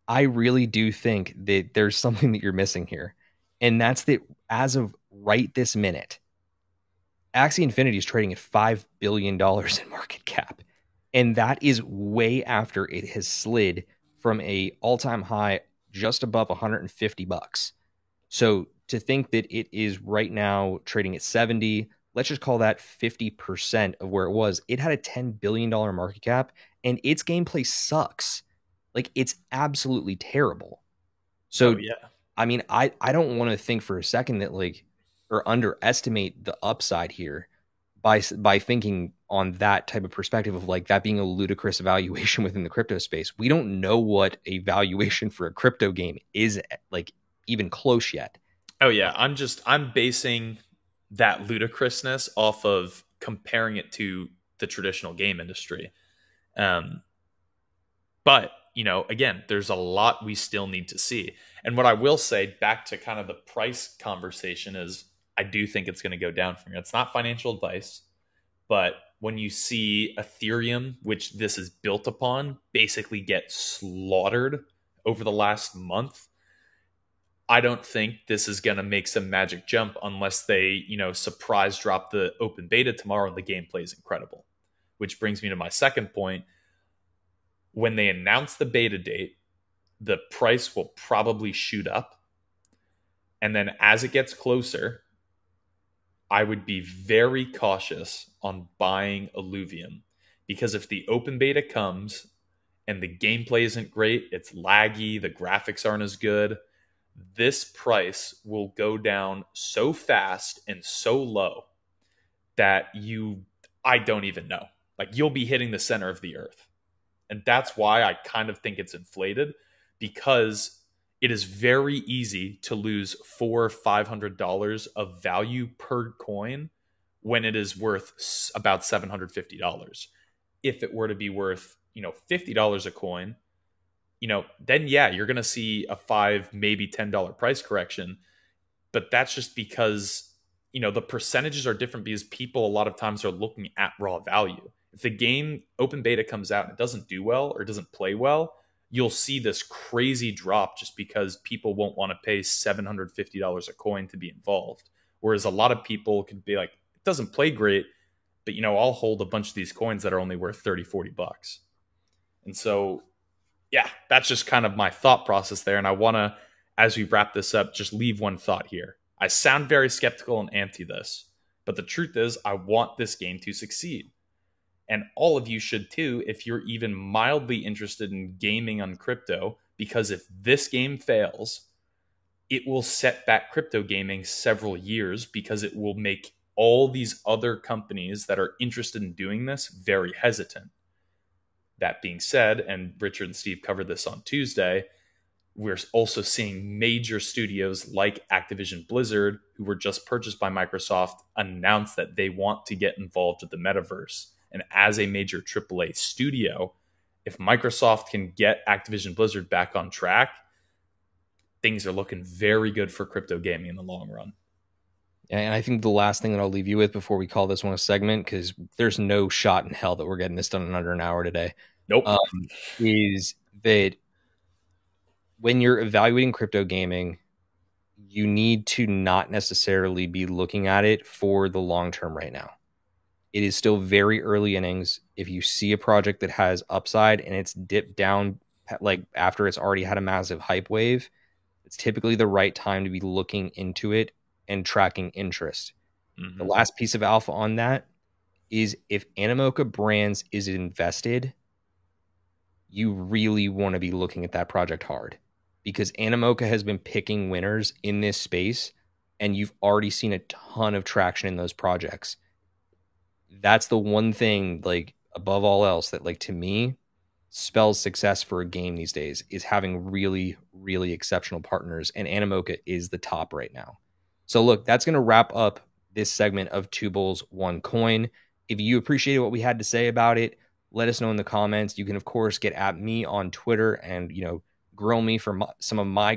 I really do think that there's something that you're missing here. And that's that as of right this minute, Axie Infinity is trading at $5 billion in market cap. And that is way after it has slid from a all-time high just above $150. So to think that it is right now trading at 70, let's just call that 50% of where it was. It had a $10 billion market cap and its gameplay sucks. Like it's absolutely terrible. So, I mean, I don't want to think for a second that or underestimate the upside here by thinking on that type of perspective of like that being a ludicrous valuation within the crypto space. We don't know what a valuation for a crypto game is like even close yet. Oh yeah, I'm basing that ludicrousness off of comparing it to the traditional game industry. But, again, there's a lot we still need to see. And what I will say back to kind of the price conversation is I do think it's going to go down from here. It's not financial advice, but when you see Ethereum, which this is built upon, basically get slaughtered over the last month, I don't think this is going to make some magic jump unless they, surprise drop the open beta tomorrow and the gameplay is incredible. Which brings me to my second point. When they announce the beta date, the price will probably shoot up. And then as it gets closer, I would be very cautious on buying Illuvium. Because if the open beta comes and the gameplay isn't great, it's laggy, the graphics aren't as good, this price will go down so fast and so low that I don't even know. Like, you'll be hitting the center of the earth. And that's why I kind of think it's inflated, because it is very easy to lose $400 or $500 of value per coin when it is worth about $750. If it were to be worth, $50 a coin, then yeah, you're going to see a $5, maybe $10 price correction. But that's just because, the percentages are different, because people a lot of times are looking at raw value. If the game open beta comes out and it doesn't do well or doesn't play well, you'll see this crazy drop just because people won't want to pay $750 a coin to be involved. Whereas a lot of people could be like, it doesn't play great, but I'll hold a bunch of these coins that are only worth 30, $40. And so, yeah, that's just kind of my thought process there. And I want to, as we wrap this up, just leave one thought here. I sound very skeptical and anti this, but the truth is I want this game to succeed. And all of you should too, if you're even mildly interested in gaming on crypto, because if this game fails, it will set back crypto gaming several years, because it will make all these other companies that are interested in doing this very hesitant. That being said, and Richard and Steve covered this on Tuesday, we're also seeing major studios like Activision Blizzard, who were just purchased by Microsoft, announce that they want to get involved with the metaverse. And as a major AAA studio, if Microsoft can get Activision Blizzard back on track, things are looking very good for crypto gaming in the long run. Yeah, and I think the last thing that I'll leave you with before we call this one a segment, because there's no shot in hell that we're getting this done in under an hour today. Nope. Is that when you're evaluating crypto gaming, you need to not necessarily be looking at it for the long term right now. It is still very early innings. If you see a project that has upside and it's dipped down, like after it's already had a massive hype wave, it's typically the right time to be looking into it and tracking interest. Mm-hmm. The last piece of alpha on that is if Animoca Brands is invested, you really want to be looking at that project hard, because Animoca has been picking winners in this space and you've already seen a ton of traction in those projects. That's the one thing, like above all else, that like to me spells success for a game these days, is having really, really exceptional partners, and Animoca is the top right now. So look, that's going to wrap up this segment of Two Bulls, One Coin. If you appreciated what we had to say about it, let us know in the comments. You can, of course, get at me on Twitter and, grill me for some of my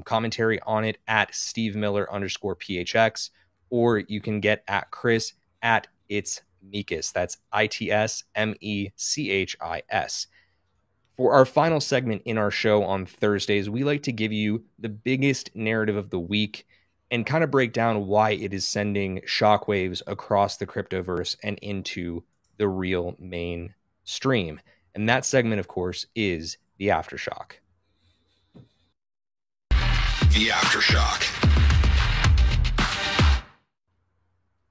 commentary on it at Steve Miller_PHX, or you can get at Chris at It's Mechis. That's ITSMECHIS. For our final segment in our show on Thursdays, we like to give you the biggest narrative of the week and kind of break down why it is sending shockwaves across the cryptoverse and into the real mainstream. And that segment, of course, is the Aftershock. The Aftershock.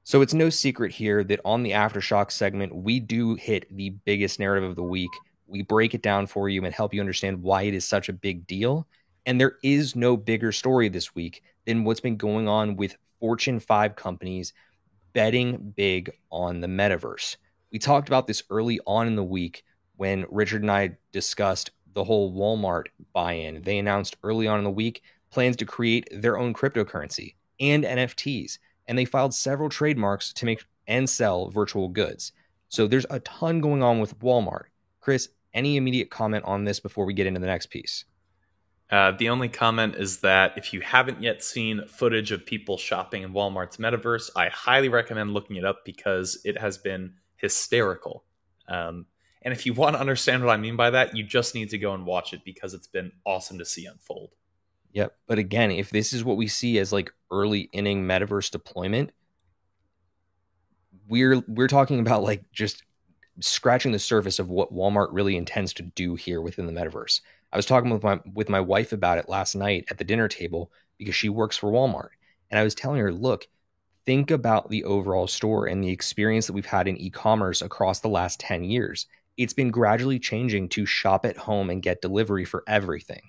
So it's no secret here that on the Aftershock segment, we do hit the biggest narrative of the week. We break it down for you and help you understand why it is such a big deal. And there is no bigger story this week than what's been going on with Fortune 5 companies betting big on the metaverse. We talked about this early on in the week when Richard and I discussed the whole Walmart buy-in. They announced early on in the week plans to create their own cryptocurrency and NFTs, and they filed several trademarks to make and sell virtual goods. So there's a ton going on with Walmart. Chris, any immediate comment on this before we get into the next piece? The only comment is that if you haven't yet seen footage of people shopping in Walmart's metaverse, I highly recommend looking it up because it has been hysterical. And if you want to understand what I mean by that, you just need to go and watch it because it's been awesome to see unfold. Yep. But again, if this is what we see as like early inning metaverse deployment, we're talking about like just scratching the surface of what Walmart really intends to do here within the metaverse. I was talking with my wife about it last night at the dinner table because she works for Walmart. And I was telling her, look, think about the overall store and the experience that we've had in e-commerce across the last 10 years. it's been gradually changing to shop at home and get delivery for everything.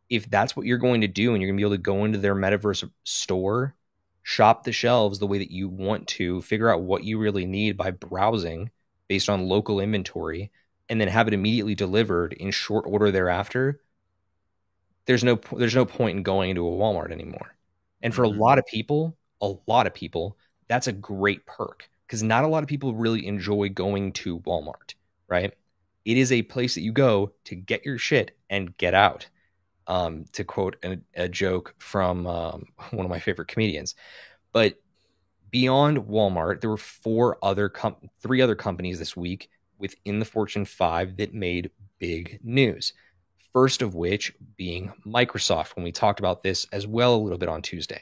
If that's what you're going to do and you're going to be able to go into their metaverse store, shop the shelves the way that you want to, figure out what you really need by browsing based on local inventory, and then have it immediately delivered in short order thereafter, there's no point in going into a Walmart anymore. And for a lot of people, that's a great perk, because not a lot of people really enjoy going to Walmart, right? It is a place that you go to get your shit and get out. To quote a joke from one of my favorite comedians. But beyond Walmart, there were three other companies this week within the Fortune 5 that made big news. First of which being Microsoft, when we talked about this as well a little bit on Tuesday.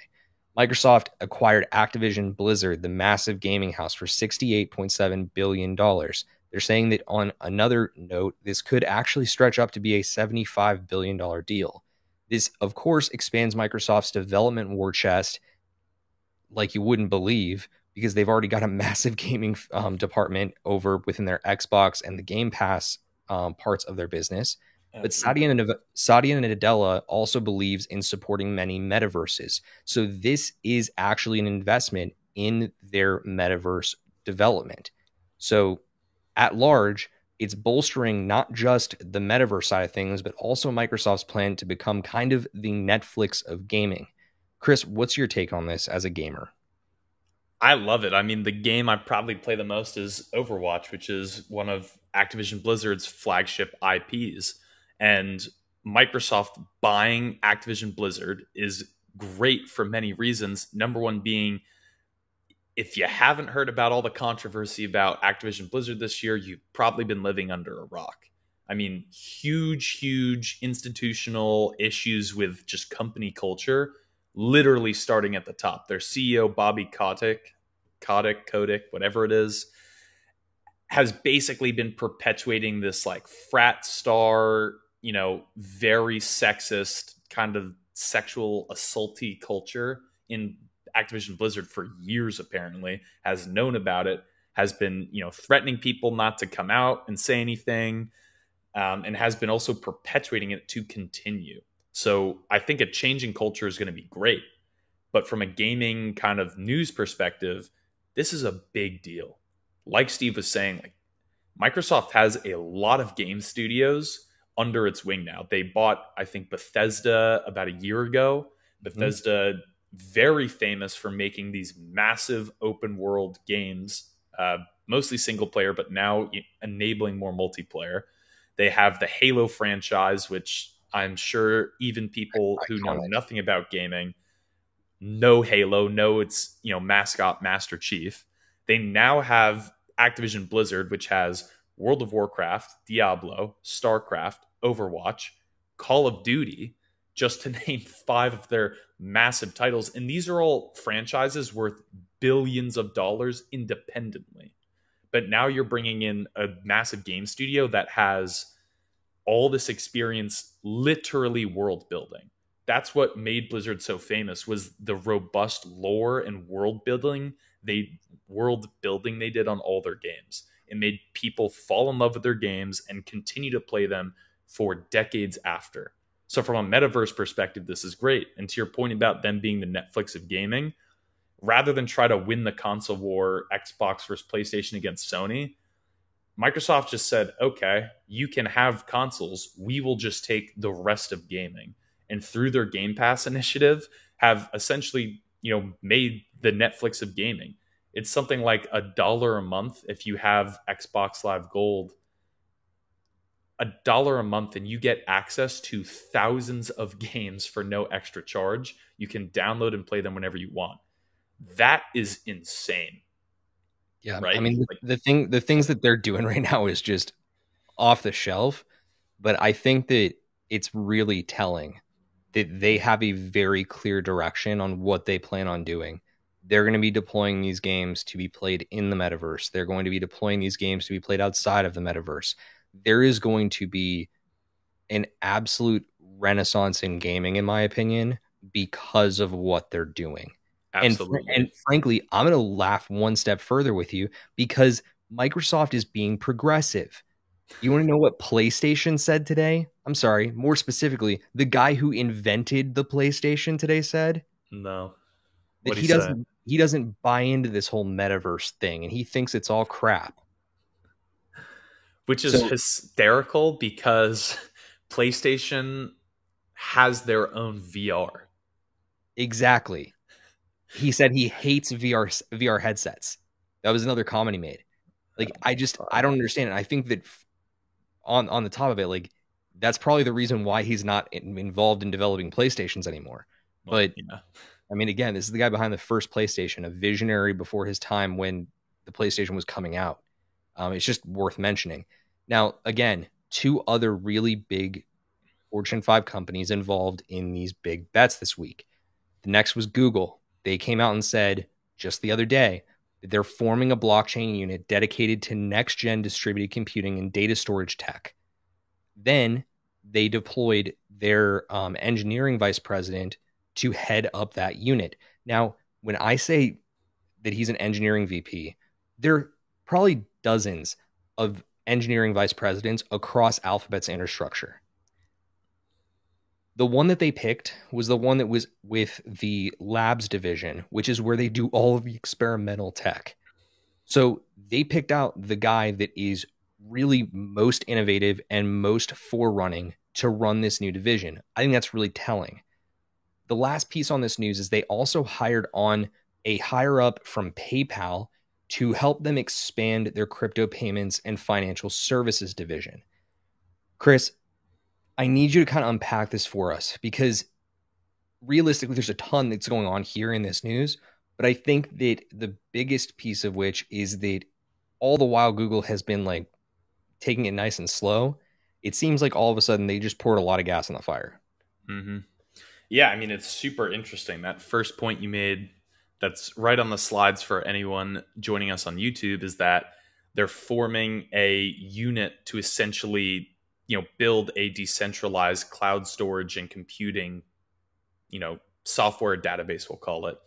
Microsoft acquired Activision Blizzard, the massive gaming house, for $68.7 billion. They're saying that on another note, this could actually stretch up to be a $75 billion deal. This, of course, expands Microsoft's development war chest like you wouldn't believe, because they've already got a massive gaming department over within their Xbox and the Game Pass parts of their business. But Satya Nadella also believes in supporting many metaverses. So this is actually an investment in their metaverse development. So at large, it's bolstering not just the metaverse side of things, but also Microsoft's plan to become kind of the Netflix of gaming. Chris, what's your take on this as a gamer? I love it. I mean, the game I probably play the most is Overwatch, which is one of Activision Blizzard's flagship IPs. And Microsoft buying Activision Blizzard is great for many reasons. Number one being, if you haven't heard about all the controversy about Activision Blizzard this year, you've probably been living under a rock. I mean, huge institutional issues with just company culture, literally starting at the top. Their CEO, Bobby Kotick, whatever it is, has basically been perpetuating this like frat star, very sexist kind of sexual assaulty culture in Activision Blizzard for years. Apparently has known about it, has been threatening people not to come out and say anything, and has been also perpetuating it to continue. So I think a changing culture is going to be great, but from a gaming kind of news perspective, this is a big deal. Like Steve was saying, like Microsoft has a lot of game studios under its wing now. They bought, I think, Bethesda about a year ago. Bethesda, very famous for making these massive open world games, mostly single player, but now enabling more multiplayer. They have the Halo franchise, which I'm sure even people who know nothing about gaming know Halo, know its mascot Master Chief. They now have Activision Blizzard, which has World of Warcraft, Diablo, StarCraft, Overwatch, Call of Duty, just to name 5 of their massive titles. And these are all franchises worth billions of dollars independently. But now you're bringing in a massive game studio that has all this experience, literally world building. That's what made Blizzard so famous, was the robust lore and world building they did on all their games. It made people fall in love with their games and continue to play them for decades after. So from a metaverse perspective, this is great. And to your point about them being the Netflix of gaming, rather than try to win the console war, Xbox versus PlayStation against Sony, Microsoft just said, okay, you can have consoles. We will just take the rest of gaming. And through their Game Pass initiative, have essentially, made the Netflix of gaming. It's something like $1 a month if you have Xbox Live Gold. $1 a month, and you get access to thousands of games for no extra charge. You can download and play them whenever you want. That is insane. Yeah, right. I mean, the things that they're doing right now is just off the shelf. But I think that it's really telling that they have a very clear direction on what they plan on doing. They're going to be deploying these games to be played in the metaverse. They're going to be deploying these games to be played outside of the metaverse. There is going to be an absolute renaissance in gaming, in my opinion, because of what they're doing. Absolutely. And frankly, I'm going to laugh one step further with you, because Microsoft is being progressive. You want to know what PlayStation said today? I'm sorry, more specifically, the guy who invented the PlayStation today said No. that What'd he say? he doesn't buy into this whole metaverse thing and he thinks it's all crap. Which is hysterical because PlayStation has their own VR. Exactly. He said he hates VR headsets. That was another comment he made. Like, I don't understand it. I think that on the top of it, like, that's probably the reason why he's not involved in developing PlayStations anymore. Well, but yeah. I mean, again, this is the guy behind the first PlayStation, a visionary before his time when the PlayStation was coming out. It's just worth mentioning. Now, again, two other really big Fortune 5 companies involved in these big bets this week. The next was Google. They came out and said just the other day that they're forming a blockchain unit dedicated to next-gen distributed computing and data storage tech. Then they deployed their engineering vice president to head up that unit. Now, when I say that he's an engineering VP, there are probably dozens of engineering vice presidents across Alphabet's infrastructure. The one that they picked was the one that was with the labs division, which is where they do all of the experimental tech. So they picked out the guy that is really most innovative and most forerunning to run this new division. I think that's really telling. The last piece on this news is they also hired on a higher up from PayPal to help them expand their crypto payments and financial services division. Chris, I need you to kind of unpack this for us because realistically, there's a ton that's going on here in this news. But I think that the biggest piece of which is that all the while Google has been like taking it nice and slow, it seems like all of a sudden they just poured a lot of gas on the fire. Mm-hmm. Yeah, I mean, it's super interesting. That first point you made that's right on the slides for anyone joining us on YouTube is that they're forming a unit to essentially, build a decentralized cloud storage and computing, software database, we'll call it.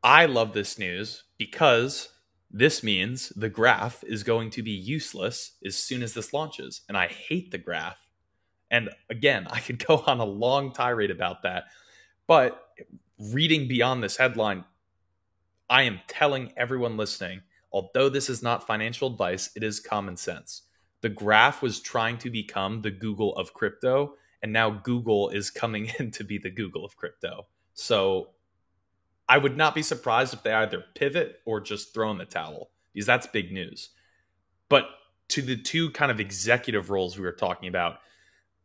I love this news because this means the graph is going to be useless as soon as this launches. And I hate the graph. And again, I could go on a long tirade about that. But reading beyond this headline, I am telling everyone listening, although this is not financial advice, it is common sense. The graph was trying to become the Google of crypto, and now Google is coming in to be the Google of crypto. So I would not be surprised if they either pivot or just throw in the towel, because that's big news. But to the two kind of executive roles we were talking about,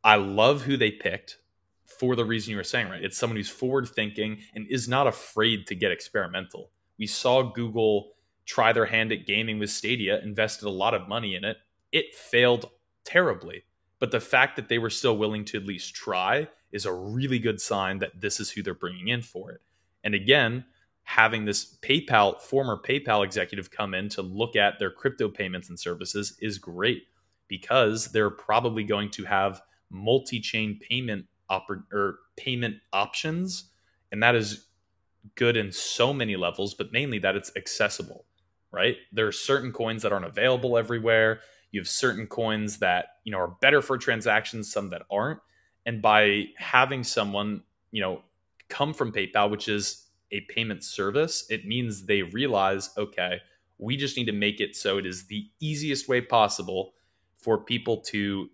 I love who they picked for the reason you were saying, right? It's someone who's forward thinking and is not afraid to get experimental. We saw Google try their hand at gaming with Stadia, invested a lot of money in it. It failed terribly. But the fact that they were still willing to at least try is a really good sign that this is who they're bringing in for it. And again, having this former PayPal executive come in to look at their crypto payments and services is great because they're probably going to have multi-chain payment options, and that is good in so many levels, but mainly that it's accessible, right? There are certain coins that aren't available everywhere. You have certain coins that are better for transactions, some that aren't, and by having someone come from PayPal, which is a payment service, it means they realize, okay, we just need to make it so it is the easiest way possible for people to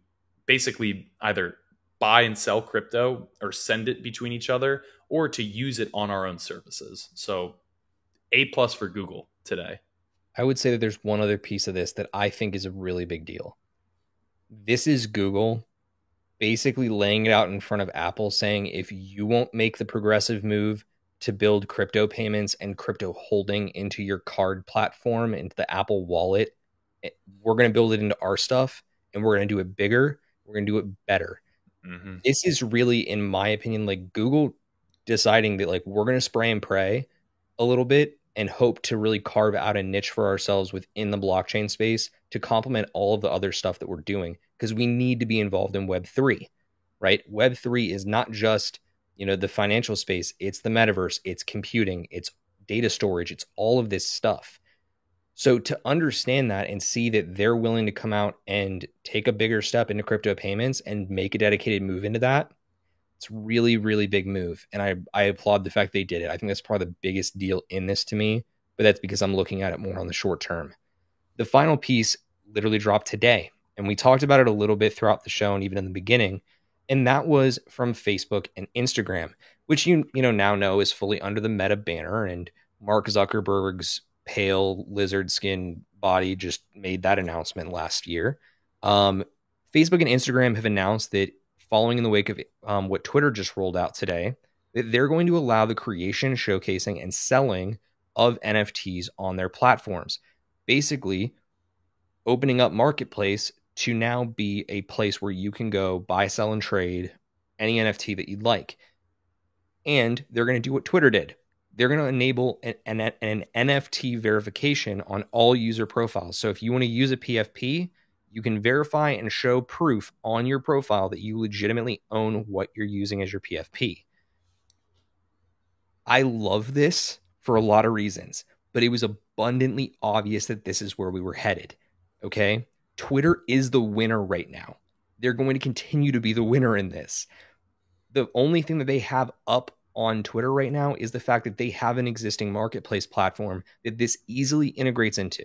basically either buy and sell crypto or send it between each other or to use it on our own services. So A+ for Google today. I would say that there's one other piece of this that I think is a really big deal. This is Google basically laying it out in front of Apple saying, if you won't make the progressive move to build crypto payments and crypto holding into your card platform, into the Apple wallet, we're going to build it into our stuff and we're going to do it bigger. We're going to do it better. Mm-hmm. This is really, in my opinion, like Google deciding that like we're going to spray and pray a little bit and hope to really carve out a niche for ourselves within the blockchain space to complement all of the other stuff that we're doing, because we need to be involved in Web3, right? Web3 is not just, the financial space. It's the metaverse, it's computing, it's data storage, it's all of this stuff. So to understand that and see that they're willing to come out and take a bigger step into crypto payments and make a dedicated move into that, it's really, really big move. And I applaud the fact they did it. I think that's probably the biggest deal in this to me, but that's because I'm looking at it more on the short term. The final piece literally dropped today, and we talked about it a little bit throughout the show and even in the beginning, and that was from Facebook and Instagram, which you now know is fully under the Meta banner, and Mark Zuckerberg's pale lizard skin body just made that announcement last year. Facebook and Instagram have announced that following in the wake of what Twitter just rolled out today, that they're going to allow the creation, showcasing, and selling of NFTs on their platforms. Basically, opening up Marketplace to now be a place where you can go buy, sell, and trade any NFT that you'd like. And they're going to do what Twitter did. They're going to enable an NFT verification on all user profiles. So if you want to use a PFP, you can verify and show proof on your profile that you legitimately own what you're using as your PFP. I love this for a lot of reasons, but it was abundantly obvious that this is where we were headed. Okay? Twitter is the winner right now. They're going to continue to be the winner in this. The only thing that they have up on Twitter right now is the fact that they have an existing marketplace platform that this easily integrates into.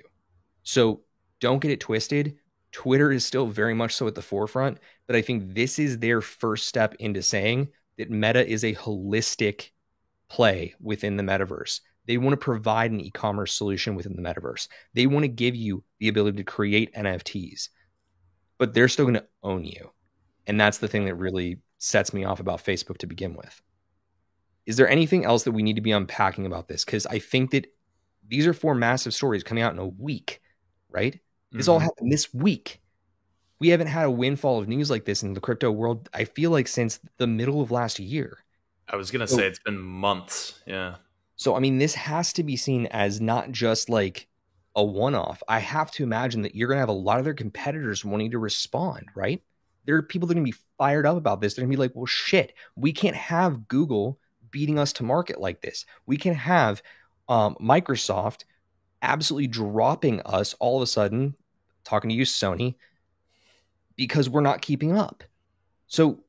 So don't get it twisted. Twitter is still very much so at the forefront, but I think this is their first step into saying that Meta is a holistic play within the metaverse. They want to provide an e-commerce solution within the metaverse. They want to give you the ability to create NFTs, but they're still going to own you. And that's the thing that really sets me off about Facebook to begin with. Is there anything else that we need to be unpacking about this? Because I think that these are 4 massive stories coming out in a week, right? This all happened this week. We haven't had a windfall of news like this in the crypto world, I feel like, since the middle of last year. I was going to say it's been months. Yeah. So, I mean, this has to be seen as not just like a one-off. I have to imagine that you're going to have a lot of their competitors wanting to respond, right? There are people that are going to be fired up about this. They're going to be like, well, shit, we can't have Google beating us to market like this. We can have Microsoft absolutely dropping us all of a sudden, talking to you, Sony, because we're not keeping up. So,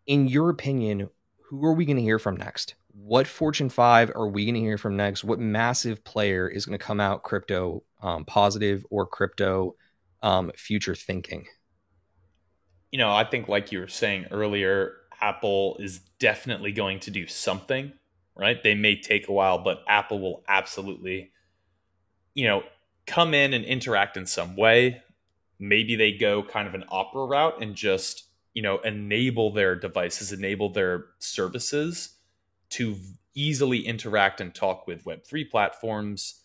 in your opinion, who are we going to hear from next? What Fortune 5 are we going to hear from next? What massive player is going to come out crypto positive or crypto future thinking? I think like you were saying earlier, Apple is definitely going to do something, right? They may take a while, but Apple will absolutely, come in and interact in some way. Maybe they go kind of an Opera route and just, enable their devices, enable their services to easily interact and talk with Web3 platforms.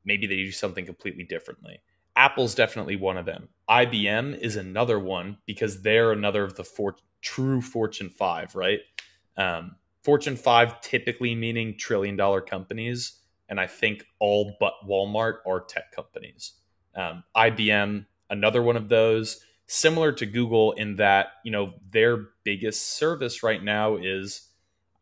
Maybe they do something completely differently. Apple's definitely one of them. IBM is another one because they're another of the true Fortune 5, right? Fortune 5 typically meaning trillion-dollar companies, and I think all but Walmart are tech companies. IBM, another one of those, similar to Google in that, their biggest service right now is,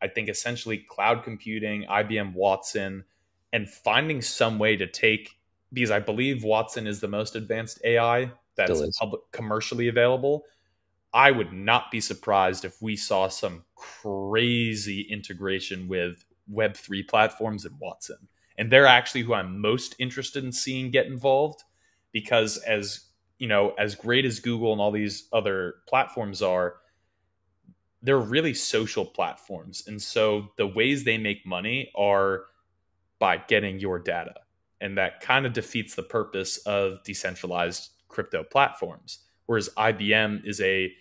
I think, essentially cloud computing, IBM Watson, and finding some way to take, because I believe Watson is the most advanced AI that's commercially available. I would not be surprised if we saw some crazy integration with Web3 platforms in Watson. And they're actually who I'm most interested in seeing get involved, because as great as Google and all these other platforms are, they're really social platforms. And so the ways they make money are by getting your data. And that kind of defeats the purpose of decentralized crypto platforms. Whereas IBM is a,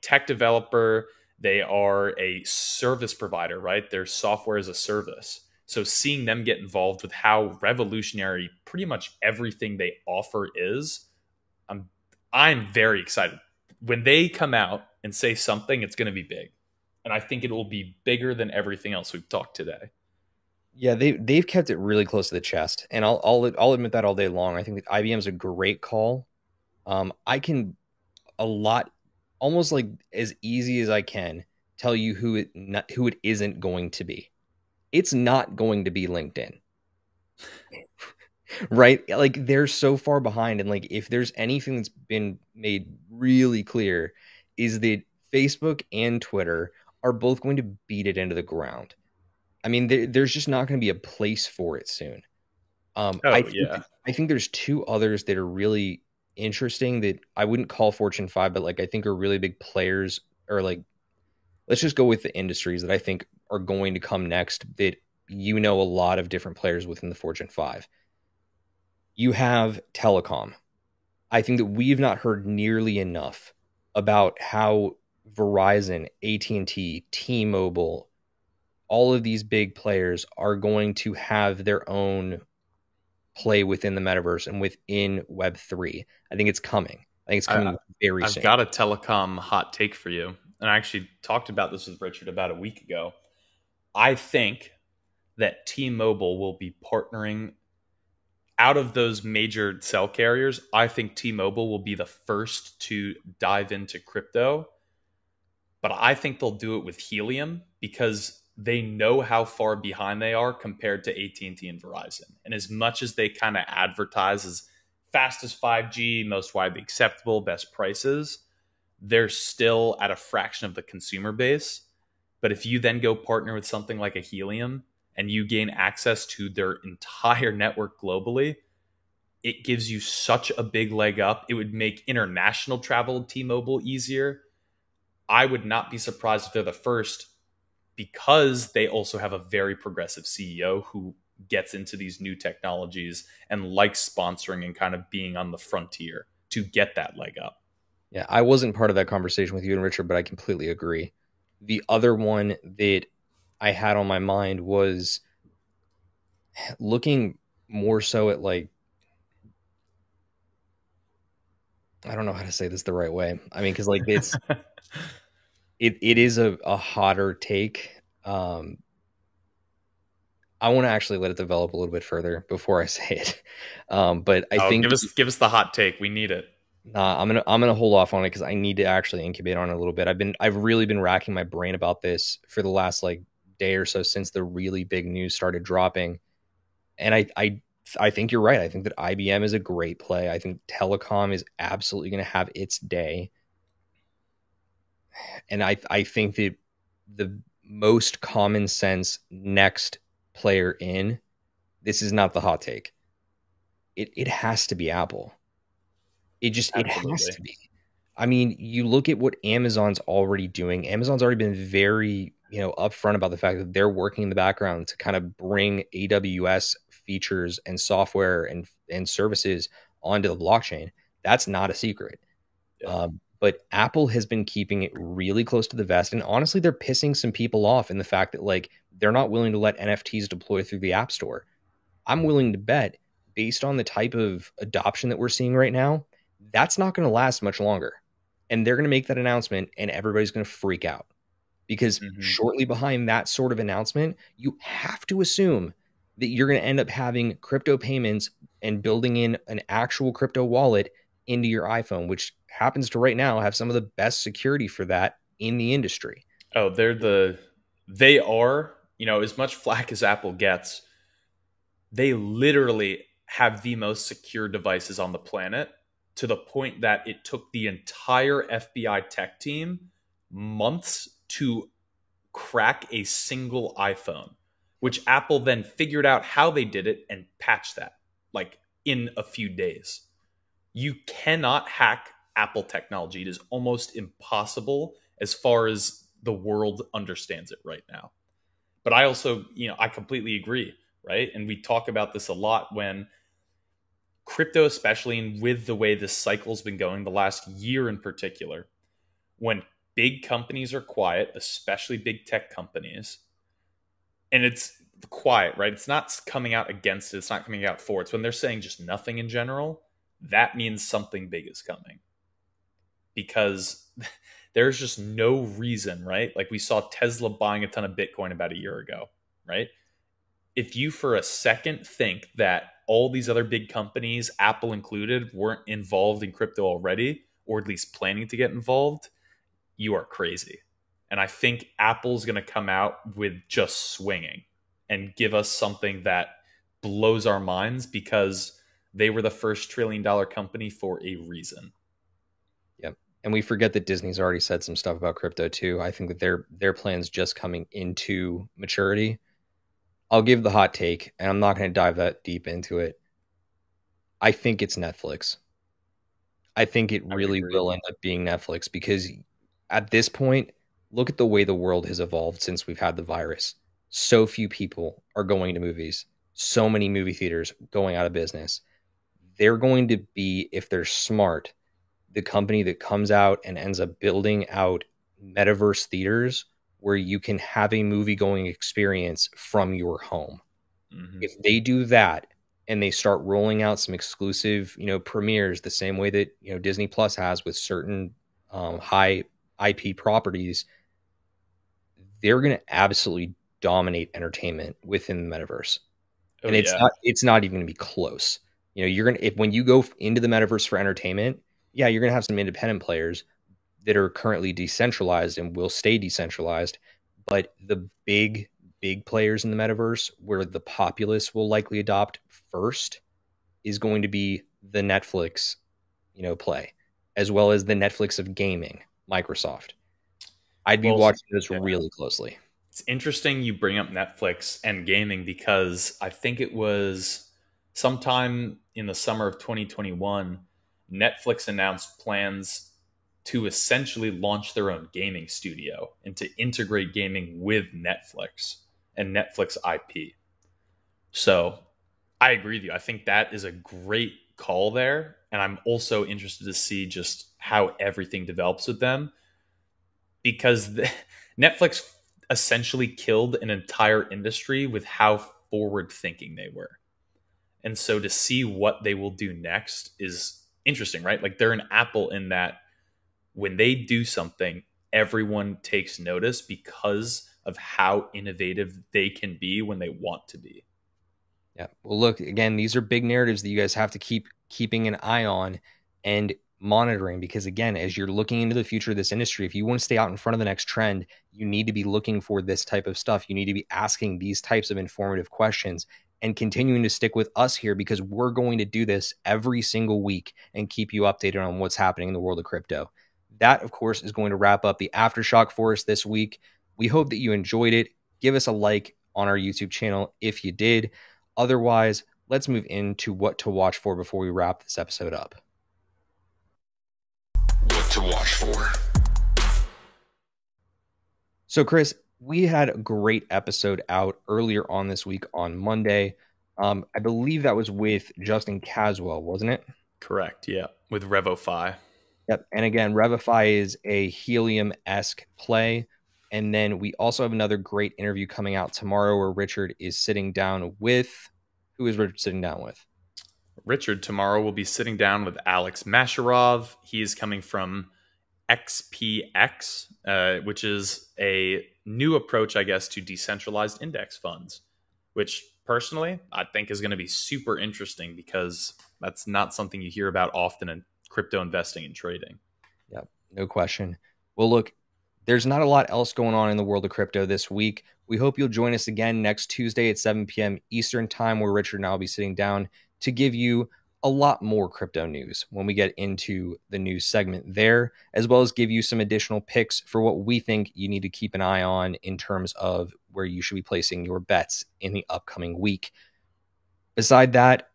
tech developer. They are a service provider, right? They're software as a service. So seeing them get involved with how revolutionary pretty much everything they offer is, I'm very excited. When they come out and say something, it's going to be big. And I think it will be bigger than everything else we've talked today. Yeah, they've kept it really close to the chest, and I'll admit that all day long. I think that IBM is a great call. I can almost like as easy as I can tell you who it isn't going to be. It's not going to be LinkedIn. right? Like they're so far behind. And like if there's anything that's been made really clear is that Facebook and Twitter are both going to beat it into the ground. I mean, there's just not going to be a place for it soon. Oh yeah. I think there's two others that are really interesting that I wouldn't call Fortune 5, but like I think are really big players, or like let's just go with the industries that I think are going to come next, that a lot of different players within the Fortune 5. You have telecom. I think that we've not heard nearly enough about how Verizon, AT&T, T-Mobile, all of these big players are going to have their own play within the metaverse and within Web3. I think it's coming. I think it's coming very I've soon. got a telecom hot take for you. And I actually talked about this with Richard about a week ago. I think that T-Mobile will be partnering out of those major cell carriers. I think T-Mobile will be the first to dive into crypto, but I think they'll do it with Helium because they know how far behind they are compared to AT&T and Verizon. And as much as they kind of advertise as fastest 5G, most widely acceptable, best prices, they're still at a fraction of the consumer base. But if you then go partner with something like a Helium and you gain access to their entire network globally, it gives you such a big leg up. It would make international travel T-Mobile easier. I would not be surprised if they're the first, because they also have a very progressive CEO who gets into these new technologies and likes sponsoring and kind of being on the frontier to get that leg up. Yeah, I wasn't part of that conversation with you and Richard, but I completely agree. The other one that I had on my mind was looking more so at like, I don't know how to say this the right way. I mean, because like it is a hotter take. I want to actually let it develop a little bit further before I say it. But I think give us the hot take. We need it. I'm gonna hold off on it because I need to actually incubate on it a little bit. I've really been racking my brain about this for the last like day or so since the really big news started dropping. And I think you're right. I think that IBM is a great play. I think telecom is absolutely going to have its day. And I think that the most common sense next player in, this is not the hot take. It has to be Apple. It has to be. I mean, you look at what Amazon's already doing. Amazon's already been very, upfront about the fact that they're working in the background to kind of bring AWS features and software and services onto the blockchain. That's not a secret. Yeah. But Apple has been keeping it really close to the vest. And honestly, they're pissing some people off in the fact that like they're not willing to let NFTs deploy through the App Store. I'm willing to bet, based on the type of adoption that we're seeing right now, that's not going to last much longer. And they're going to make that announcement and everybody's going to freak out. Because shortly behind that sort of announcement, you have to assume that you're going to end up having crypto payments and building in an actual crypto wallet into your iPhone, which happens to right now have some of the best security for that in the industry. Oh, they are, as much flack as Apple gets, they literally have the most secure devices on the planet, to the point that it took the entire FBI tech team months to crack a single iPhone, which Apple then figured out how they did it and patched that like in a few days. You cannot hack Apple technology. It is almost impossible as far as the world understands it right now. But I also, I completely agree, right? And we talk about this a lot when crypto, especially, and with the way this cycle's been going the last year in particular, when big companies are quiet, especially big tech companies, and it's quiet, right? It's not coming out against it. It's not coming out for it. It's when they're saying just nothing in general, that means something big is coming. Because there's just no reason, right? Like we saw Tesla buying a ton of Bitcoin about a year ago, right? If you for a second think that all these other big companies, Apple included, weren't involved in crypto already, or at least planning to get involved, you are crazy. And I think Apple's going to come out with just swinging and give us something that blows our minds because they were the first trillion-dollar company for a reason. Yep. And we forget that Disney's already said some stuff about crypto too. I think that their plan's just coming into maturity. I'll give the hot take, and I'm not going to dive that deep into it. I think it's Netflix. I think it really will end up being Netflix because at this point, look at the way the world has evolved since we've had the virus. So few people are going to movies. So many movie theaters going out of business. They're going to be, if they're smart, the company that comes out and ends up building out metaverse theaters where you can have a movie going experience from your home. Mm-hmm. If they do that and they start rolling out some exclusive, premieres the same way that, Disney Plus has with certain high IP properties, they're going to absolutely dominate entertainment within the metaverse. And it's not even going to be close. When you go into the metaverse for entertainment, you're going to have some independent players that are currently decentralized and will stay decentralized. But the big players in the metaverse where the populace will likely adopt first is going to be the Netflix, play, as well as the Netflix of gaming, Microsoft. I'd be watching this really closely. It's interesting you bring up Netflix and gaming because I think it was sometime in the summer of 2021, Netflix announced plans to essentially launch their own gaming studio and to integrate gaming with Netflix and Netflix IP. So I agree with you. I think that is a great call there. And I'm also interested to see just how everything develops with them because Netflix essentially killed an entire industry with how forward thinking they were. And so to see what they will do next is interesting, right? Like they're an Apple in that when they do something, everyone takes notice because of how innovative they can be when they want to be. Yeah. Well, look, again, these are big narratives that you guys have to keep keeping an eye on and monitoring because, again, as you're looking into the future of this industry, if you want to stay out in front of the next trend, you need to be looking for this type of stuff. You need to be asking these types of informative questions and continuing to stick with us here because we're going to do this every single week and keep you updated on what's happening in the world of crypto. That, of course, is going to wrap up the Aftershock for us this week. We hope that you enjoyed it. Give us a like on our YouTube channel if you did. Otherwise, let's move into what to watch for before we wrap this episode up. What to watch for. So, Chris, we had a great episode out earlier on this week on Monday. I believe that was with Justin Caswell, wasn't it? Correct, yeah, with Revify. Yep. And again, Revify is a Helium-esque play. And then we also have another great interview coming out tomorrow where Richard is sitting down with... Who is Richard sitting down with? Richard tomorrow will be sitting down with Alex Masharov. He is coming from XPX, which is a new approach, I guess, to decentralized index funds, which personally I think is going to be super interesting because that's not something you hear about often in crypto investing and trading. Yep, no question. Well, look, there's not a lot else going on in the world of crypto this week. We hope you'll join us again next Tuesday at 7 p.m. Eastern Time, where Richard and I will be sitting down to give you a lot more crypto news when we get into the news segment there, as well as give you some additional picks for what we think you need to keep an eye on in terms of where you should be placing your bets in the upcoming week. Beside that,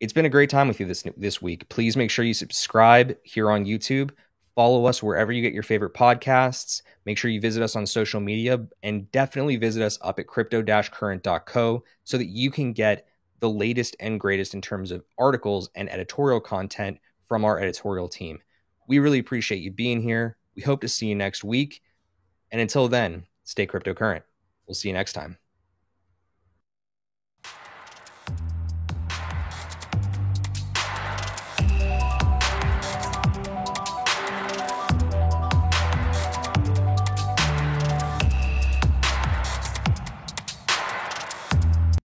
it's been a great time with you this week. Please make sure you subscribe here on YouTube. Follow us wherever you get your favorite podcasts. Make sure you visit us on social media and definitely visit us up at crypto-current.co so that you can get the latest and greatest in terms of articles and editorial content from our editorial team. We really appreciate you being here. We hope to see you next week. And until then, stay cryptocurrent. We'll see you next time.